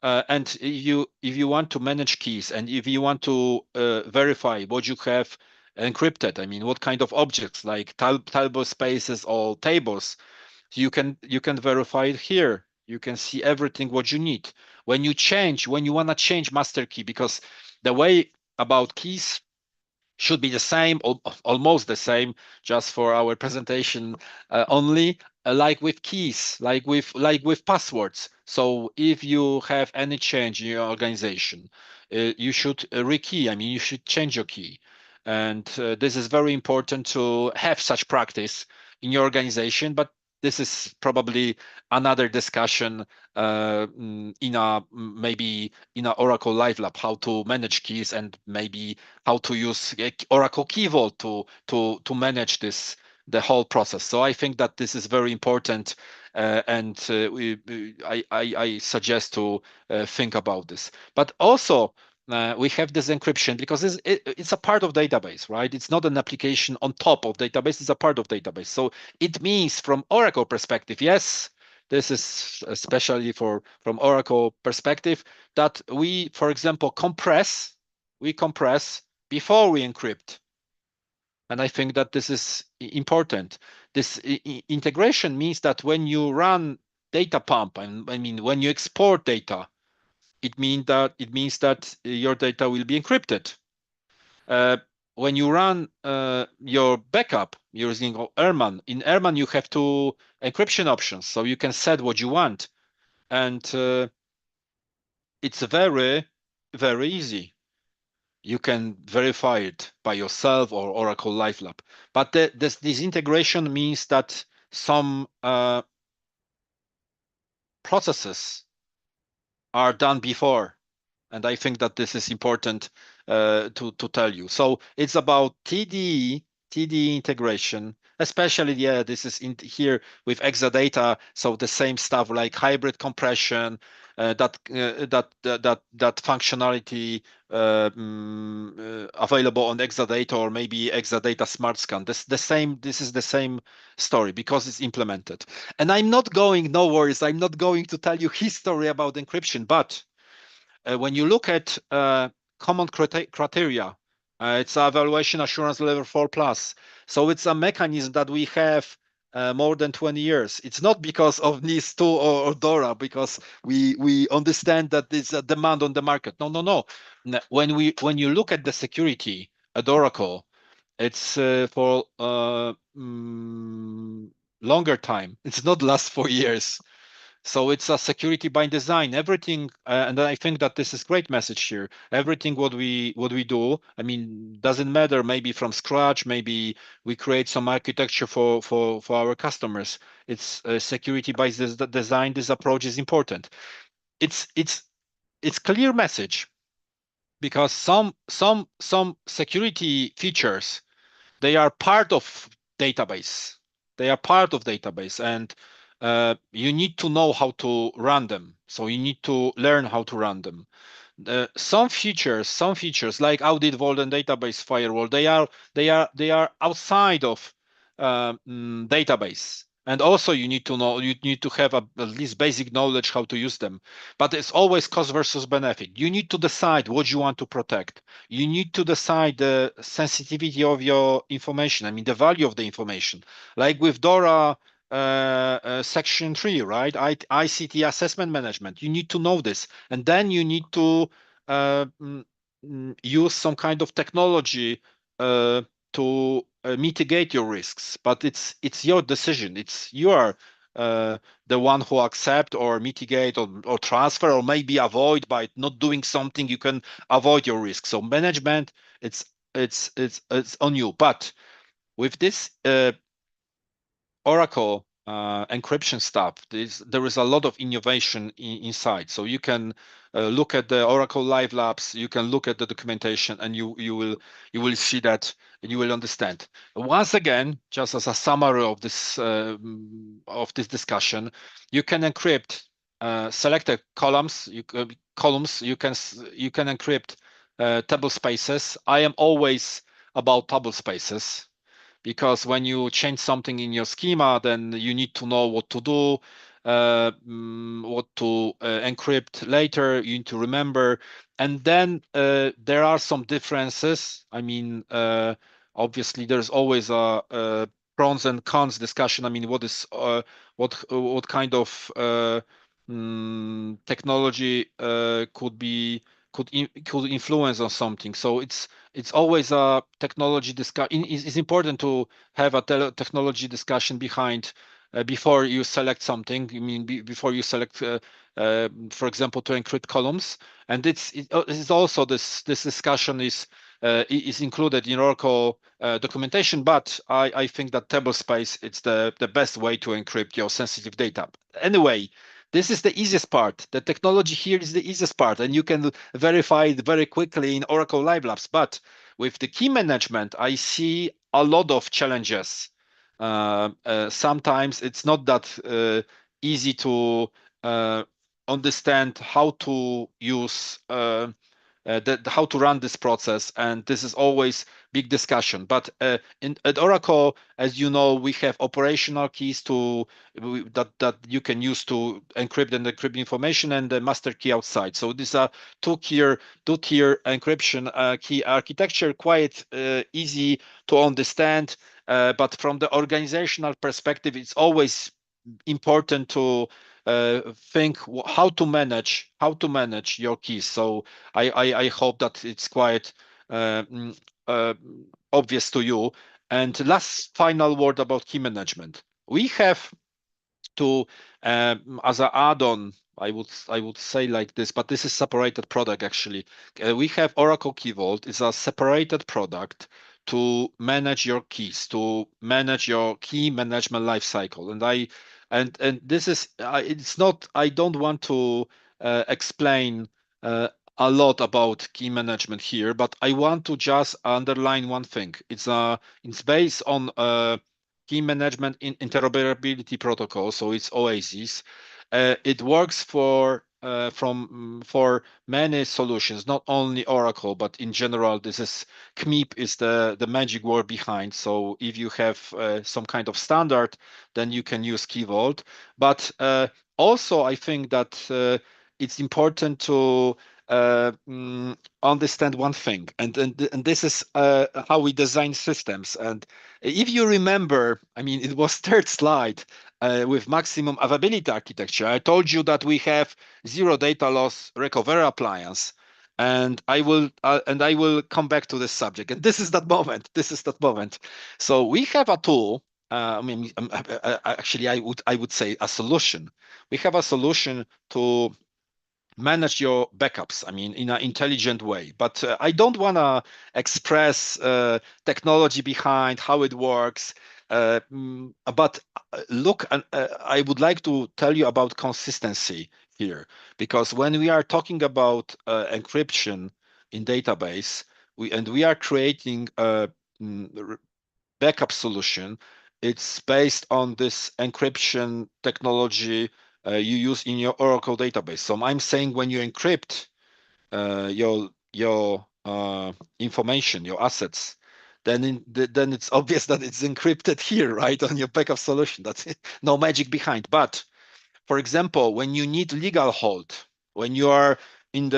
And if you want to manage keys and if you want to verify what you have encrypted, I mean, what kind of objects like table spaces or tables, you can verify it here. You can see everything what you need. When you want to change master key, because the way about keys should be the same, almost the same, just for our presentation only, like with keys, like with passwords. So if you have any change in your organization, you should rekey. I mean, you should change your key, and this is very important to have such practice in your organization. But this is probably another discussion in a maybe in a Oracle Live Lab, how to manage keys and maybe how to use Oracle Key Vault to manage the whole process. So I think that this is very important, and I suggest to think about this. But also we have this encryption because it's a part of database, right? It's not an application on top of database, it's a part of database. So it means from Oracle perspective, yes, this is especially from Oracle perspective, that we, for example, we compress before we encrypt. And I think that this is important. This integration means that when you run data pump, and I mean, when you export data, it means that your data will be encrypted. When you run your backup using Erman, in Erman you have two encryption options, so you can set what you want, and it's very, very easy. You can verify it by yourself or Oracle Live Lab. But this integration means that some processes are done before. And I think that this is important to tell you. So it's about TDE integration, especially, yeah, this is in here with Exadata. So the same stuff like hybrid compression, that functionality available on Exadata or maybe Exadata Smart Scan. This is the same story because it's implemented. And no worries, I'm not going to tell you history about encryption, but when you look at common criteria, it's evaluation assurance level 4 plus. So it's a mechanism that we have more than 20 years. It's not because of NIS2 or DORA, because we understand that there's a demand on the market. No. When you look at the security at Oracle, it's for longer time. It's not last 4 years. So it's a security by design. Everything, and I think that this is great message here. Everything what we do, I mean, doesn't matter. Maybe from scratch, maybe we create some architecture for our customers. It's security by design. This approach is important. It's clear message because some security features, they are part of database. They are part of database, and you need to know how to run them. So you need to learn how to run them. Some features like audit vault and database firewall, they are outside of database. And also you need to have at least basic knowledge how to use them. But it's always cost versus benefit. You need to decide what you want to protect. You need to decide the sensitivity of your information. I mean, the value of the information. Like with DORA section 3, right? ICT assessment management. You need to know this. And then you need to use some kind of technology to mitigate your risks, but it's your decision. It's you are the one who accept or mitigate or transfer or maybe avoid by not doing something. You can avoid your risk. So management, it's on you. But with this Oracle encryption stuff, there is a lot of innovation inside. So you can look at the Oracle Live Labs, you can look at the documentation, and you will see that, and you will understand. Once again, just as a summary of this discussion, you can encrypt selected columns. You can encrypt table spaces. I am always about table spaces, because when you change something in your schema, then you need to know what to do, what to encrypt later. You need to remember. And then there are some differences. I mean, obviously, there's always a pros and cons discussion. I mean, what kind of technology could influence on something. So it's always a technology discussion. It's important to have a technology discussion behind before you select something. I mean, before you select, for example, to encrypt columns. And it's also this discussion is is included in Oracle documentation, but I think that tablespace it's the best way to encrypt your sensitive data. Anyway, this is the easiest part. The technology here is the easiest part, and you can verify it very quickly in Oracle Live Labs. But with the key management, I see a lot of challenges. Sometimes it's not that easy to understand how to use how to run this process, and this is always big discussion. But at Oracle, as you know, we have operational keys that you can use to encrypt and decrypt information, and the master key outside. So these are two-tier encryption key architecture, quite easy to understand. But from the organizational perspective, it's always important to think how to manage your keys. So I hope that it's quite obvious to you. And last final word about key management. We have to as an add-on, I would say like this, but this is separated product actually. We have Oracle Key Vault. It's a separated product to manage your keys, to manage your key management lifecycle. And this is it's not. I don't want to explain a lot about key management here, but I want to just underline one thing. It's based on key management in interoperability protocol, so it's OASIS. It works for many solutions, not only Oracle, but in general, this is KMIP is the magic word behind. So if you have some kind of standard, then you can use Key Vault. But also, I think that it's important to understand one thing, and this is how we design systems. And if you remember, I mean, it was third slide with maximum availability architecture. I told you that we have zero data loss recovery appliance, and I will come back to this subject. And this is that moment. This is that moment. So we have a tool. I mean, actually, I would say a solution. We have a solution to manage your backups, I mean, in an intelligent way. But I don't want to express technology behind how it works. But look, I would like to tell you about consistency here, because when we are talking about encryption in database, we are creating a backup solution. It's based on this encryption technology you use in your Oracle database. So I'm saying when you encrypt your information, your assets, then it's obvious that it's encrypted here, right, on your backup solution. That's no magic behind. But for example, when you need legal hold, when you are in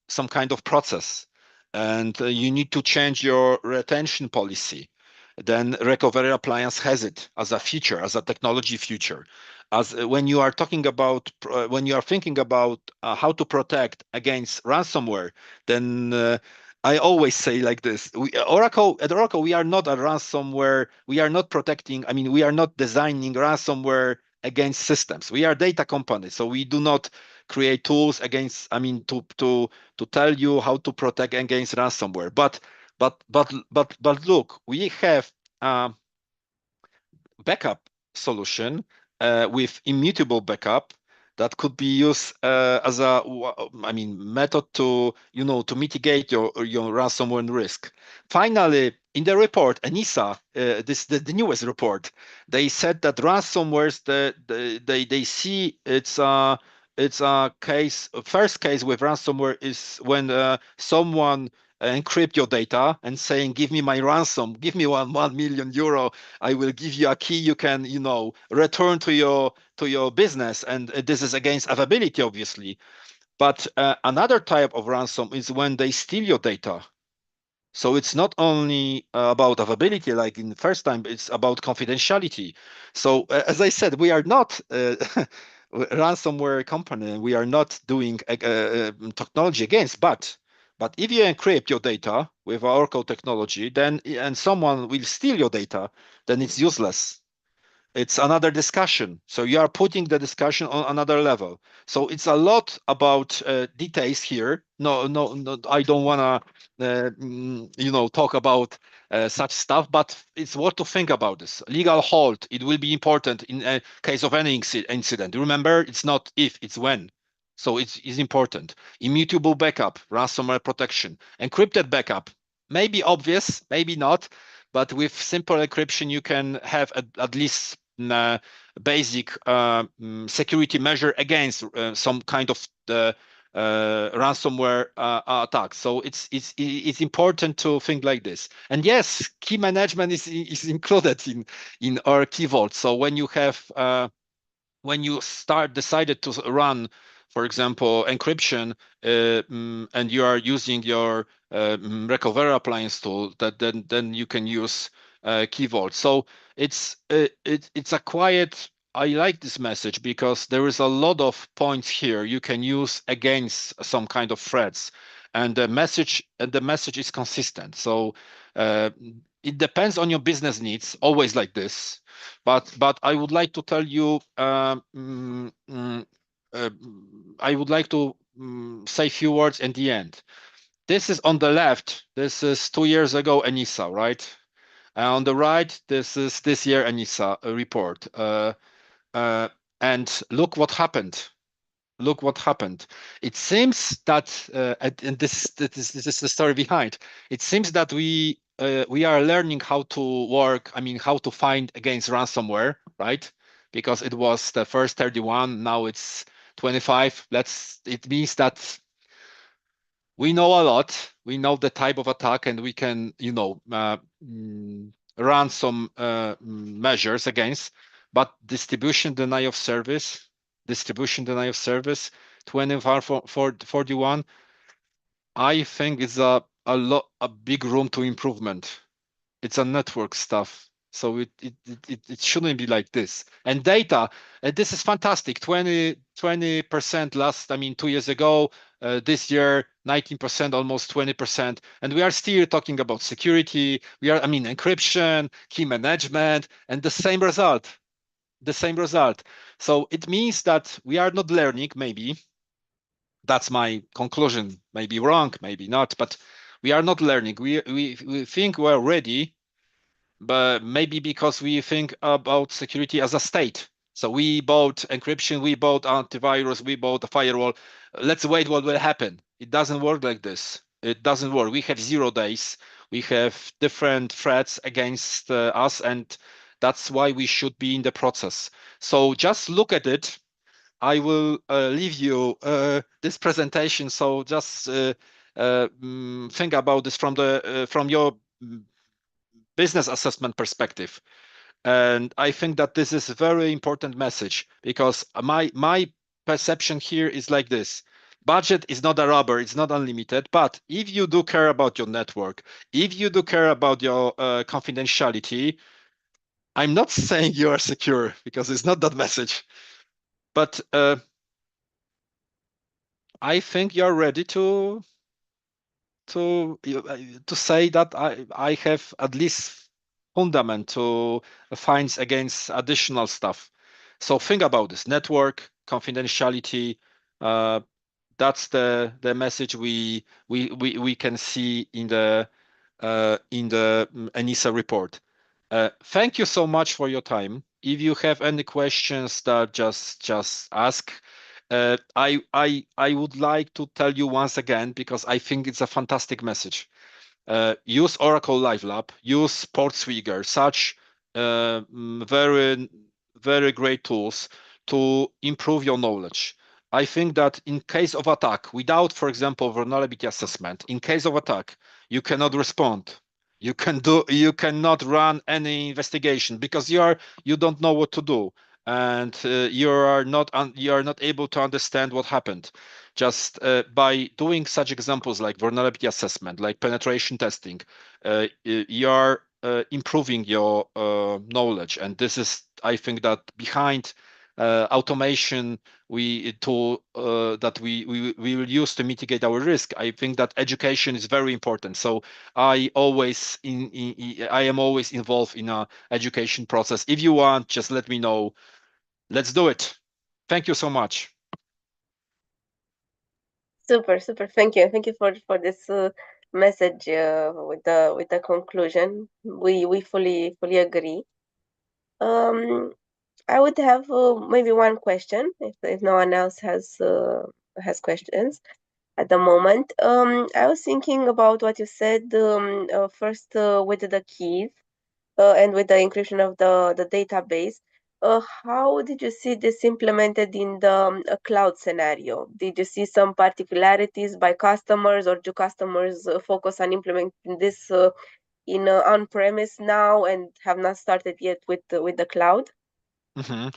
some kind of process, and you need to change your retention policy, then recovery appliance has it as a feature, as a technology feature. As when you are talking about when you are thinking about how to protect against ransomware, then I always say like this: at Oracle, we are not a ransomware. We are not protecting. I mean, we are not designing ransomware against systems. We are data company, so we do not create tools against. I mean, to tell you how to protect against ransomware. But look, we have a backup solution with immutable backup that could be used as a, I mean, method to to mitigate your ransomware risk. Finally, in the report, ENISA, the newest report, they said that ransomwares they see it's a case. First case with ransomware is when someone encrypt your data and saying, give me my ransom, give me 1 million euro, I will give you a key you can return to your business. And this is against availability, obviously. But another type of ransom is when they steal your data. So it's not only about availability, like in the first time, it's about confidentiality. So as I said, we are not ransomware company. We are not doing technology against, but if you encrypt your data with Oracle technology, then and someone will steal your data, then it's useless. it's another discussion. So you are putting the discussion on another level. So it's a lot about details here. No, I don't wanna, talk about such stuff, but it's worth to think about this. Legal hold, it will be important in a case of any incident. Remember, it's not if, it's when. So it's important. Immutable backup, ransomware protection, encrypted backup, maybe obvious, maybe not, but with simple encryption, you can have at least basic security measure against some kind of ransomware attack. So it's important to think like this. And yes, key management is included in our Key Vault. So when you have when you decided to run, for example, encryption, and you are using your Recovera appliance tool, then you can use Key Vault. So it's a quiet. I like this message because there is a lot of points here you can use against some kind of threats, and the message is consistent. So it depends on your business needs, always like this. But I would like to tell you, I would like to say a few words in the end. This is on the left. This is 2 years ago, ENISA, right? On the right, this is this year ENISA report. And look what happened. Look what happened. It seems that, and this is the story behind. It seems that we are learning how to work. I mean, how to find against ransomware, right? Because it was the first 31, now it's 25. It means that we know a lot. We know the type of attack, and we can, run some measures against. But distribution denial of service, 2441, I think is a big room to improvement. It's a network stuff. So it shouldn't be like this. And data, this is fantastic. 20% last, 2 years ago, this year, 19%, almost 20%. And we are still talking about security. Encryption, key management, and the same result. So it means that we are not learning, maybe. That's my conclusion. Maybe wrong, maybe not, but we are not learning. We think we're ready, but maybe because we think about security as a state. So we bought encryption, we bought antivirus, we bought a firewall. Let's wait what will happen. It doesn't work like this. It doesn't work. We have 0 days. We have different threats against us, and that's why we should be in the process. So just look at it. I will leave you this presentation. So just think about this from your business assessment perspective. And I think that this is a very important message, because my perception here is like this. Budget is not a rubber, it's not unlimited, but if you do care about your network, if you do care about your confidentiality, I'm not saying you are secure, because it's not that message, but I think you're ready to say that I have at least fundament to find against additional stuff. So think about this: network confidentiality. That's the message we can see in the ENISA report. Thank you so much for your time. If you have any questions, that just ask. I would like to tell you once again, because I think it's a fantastic message. Use Oracle Live Lab, use Portswigger, such very, very great tools to improve your knowledge. I think that in case of attack, without, for example, vulnerability assessment, in case of attack, you cannot respond. You cannot run any investigation, because you don't know what to do, and you are not able to understand what happened. Just by doing such examples like vulnerability assessment, like penetration testing, you are improving your knowledge. And this is, I think, that behind automation that we will use to mitigate our risk. I think that education is very important. So I am always involved in a education process. If you want, just let me know. Let's do it. Thank you so much. Super, super. Thank you. Thank you for this message with the conclusion. We fully agree. I would have maybe one question if no one else has questions at the moment. I was thinking about what you said first with the keys and with the encryption of the database. How did you see this implemented in the cloud scenario? Did you see some particularities by customers, or do customers focus on implementing this in on-premise now and have not started yet with the cloud? Mhm.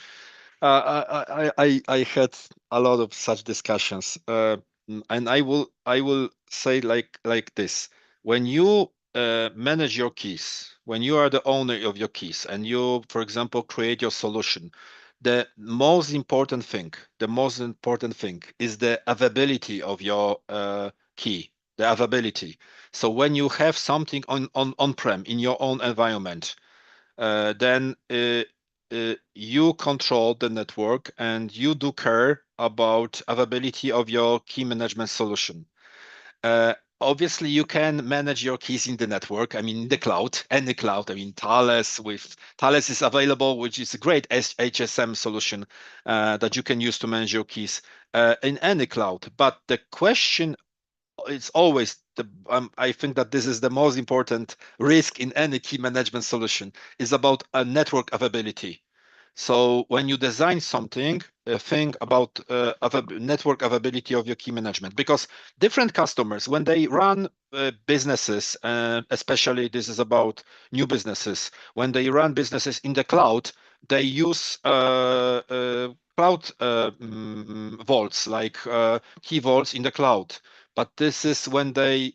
I had a lot of such discussions, and I will say like this: when you manage your keys, when you are the owner of your keys, and you, for example, create your solution, the most important thing is the availability of your key, the availability. So when you have something on-prem in your own environment, then you control the network and you do care about availability of your key management solution. Obviously, you can manage your keys in the network. I mean, in the cloud, any cloud. I mean, Thales is available, which is a great HSM solution that you can use to manage your keys in any cloud. But the question it's always I think that this is the most important risk in any key management solution is about a network availability. So when you design something, think about network availability of your key management, because different customers, when they run businesses, especially this is about new businesses, when they run businesses in the cloud, they use cloud vaults, like key vaults in the cloud. But this is when they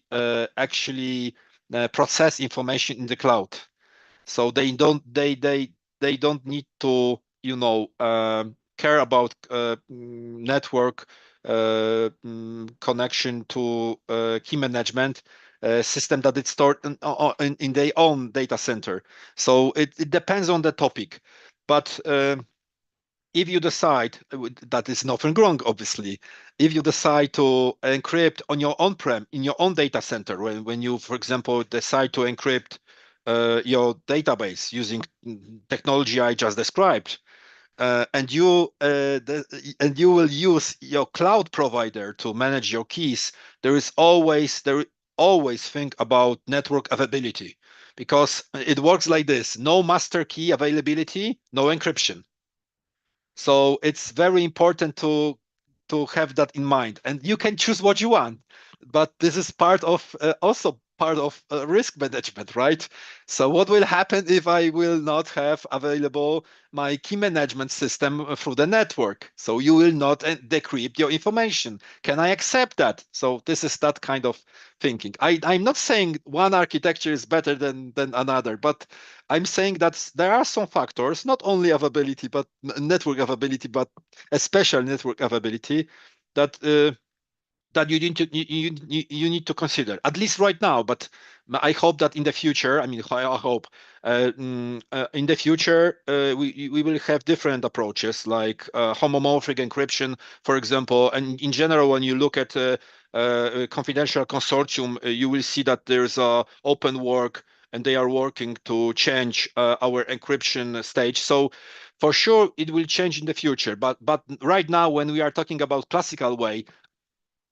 actually process information in the cloud. So they don't need to care about network connection to key management system that it's stored in their own data center. So it depends on the topic, but if you decide that is nothing wrong, obviously, if you decide to encrypt on your on-prem in your own data center, when you, for example, decide to encrypt your database using technology I just described, and you will use your cloud provider to manage your keys, there always think about network availability, because it works like this: no master key availability, no encryption. So it's very important to have that in mind, and you can choose what you want, but this is part of also part of risk management, right? So what will happen if I will not have available my key management system through the network? So you will not decrypt your information. Can I accept that? So this is that kind of thinking. I'm not saying one architecture is better than another, but I'm saying that there are some factors, not only availability, but network availability, but especially network availability, that that you need to consider, at least right now. But I hope that in the future, I mean, I hope in the future we will have different approaches, like homomorphic encryption, for example. And in general, when you look at confidential consortium, you will see that there's open work, and they are working to change our encryption stage. So for sure it will change in the future. But right now, when we are talking about classical way,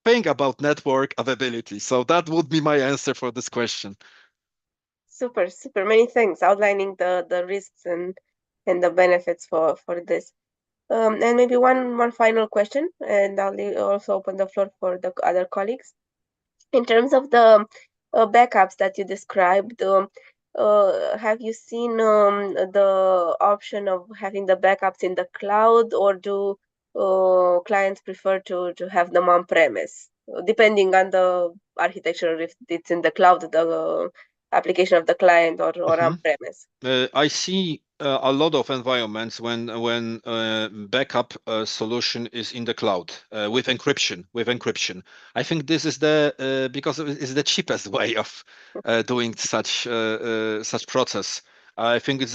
think about network availability. So that would be my answer for this question. Super, super. Many thanks outlining the risks and the benefits for this. And maybe one final question, and also open the floor for the other colleagues. In terms of the backups that you described, have you seen the option of having the backups in the cloud, or do clients prefer to have them on premise? Depending on the architecture, if it's in the cloud, the application of the client or on-premise? I see a lot of environments when backup solution is in the cloud with encryption. I think this is the because it's the cheapest way of doing such process. I think it's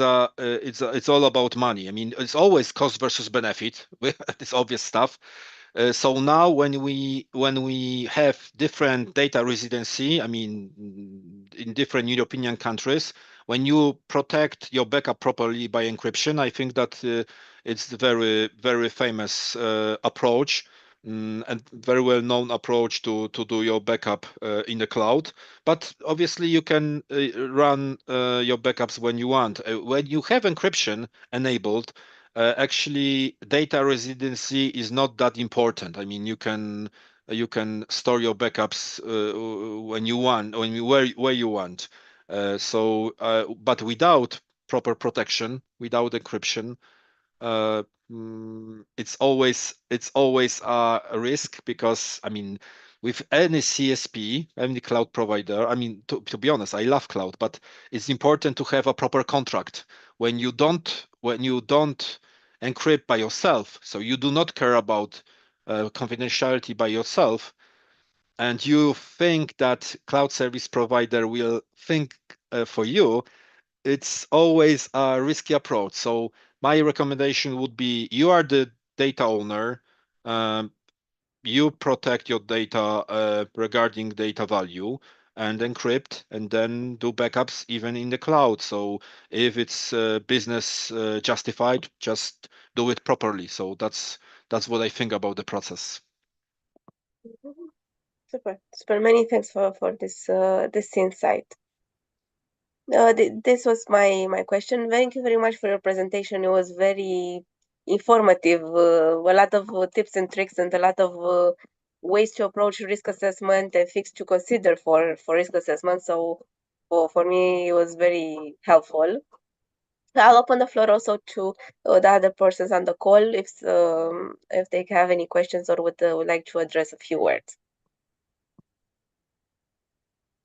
all about money. I mean, it's always cost versus benefit. This obvious stuff. So now when we have different data residency, I mean, in different European countries, when you protect your backup properly by encryption, I think that it's the very famous approach and very well known approach to do your backup in the cloud. But obviously you can run your backups when you want. When you have encryption enabled, actually data residency is not that important. I mean, you can store your backups when you want, where you want. But without proper protection, without encryption, it's always a risk, because I mean, with any CSP, any cloud provider, I mean, to be honest, I love cloud, but it's important to have a proper contract. When you don't encrypt by yourself, so you do not care about confidentiality by yourself, and you think that cloud service provider will think for you, it's always a risky approach. So my recommendation would be, you are the data owner, you protect your data regarding data value, and encrypt, and then do backups even in the cloud. So if it's business justified, just do it properly. So that's what I think about the process. Super. Many thanks for this insight. This was my question. Thank you very much for your presentation. It was very informative. A lot of tips and tricks, and a lot of ways to approach risk assessment and things to consider for risk assessment. So for me, it was very helpful. I'll open the floor also to the other persons on the call if they have any questions or would like to address a few words.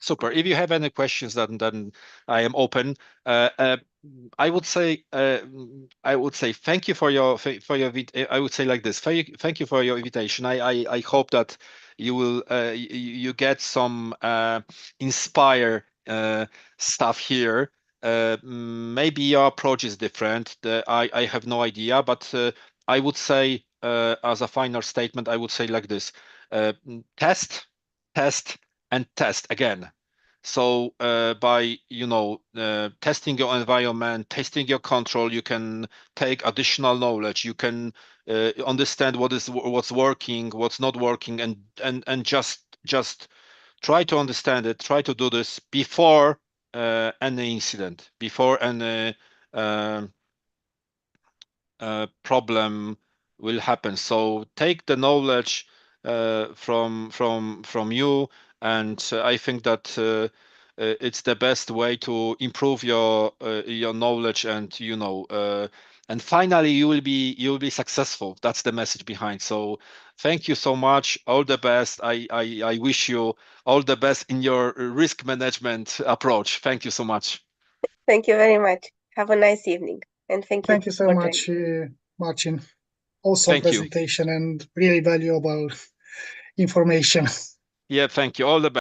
Super. If you have any questions, then I am open. I would say thank you for your I would say like this. Thank you for your invitation. I hope that you will you get some inspire stuff here. Maybe your approach is different. I have no idea, but I would say as a final statement, I would say like this: test, and test again. So by testing your environment, testing your control, you can take additional knowledge. You can understand what's working, what's not working, and just try to understand it. Try to do this before any incident, before any problem will happen. So take the knowledge from you, and I think that it's the best way to improve your knowledge, and finally you will be successful. That's the message behind. So thank you so much. All the best. I wish you all the best in your risk management approach. Thank you so much. Thank you very much. Have a nice evening, and thank you. Thank you so much, Marcin. Awesome Thank you. presentation and really valuable information. Yeah, thank you. All the best.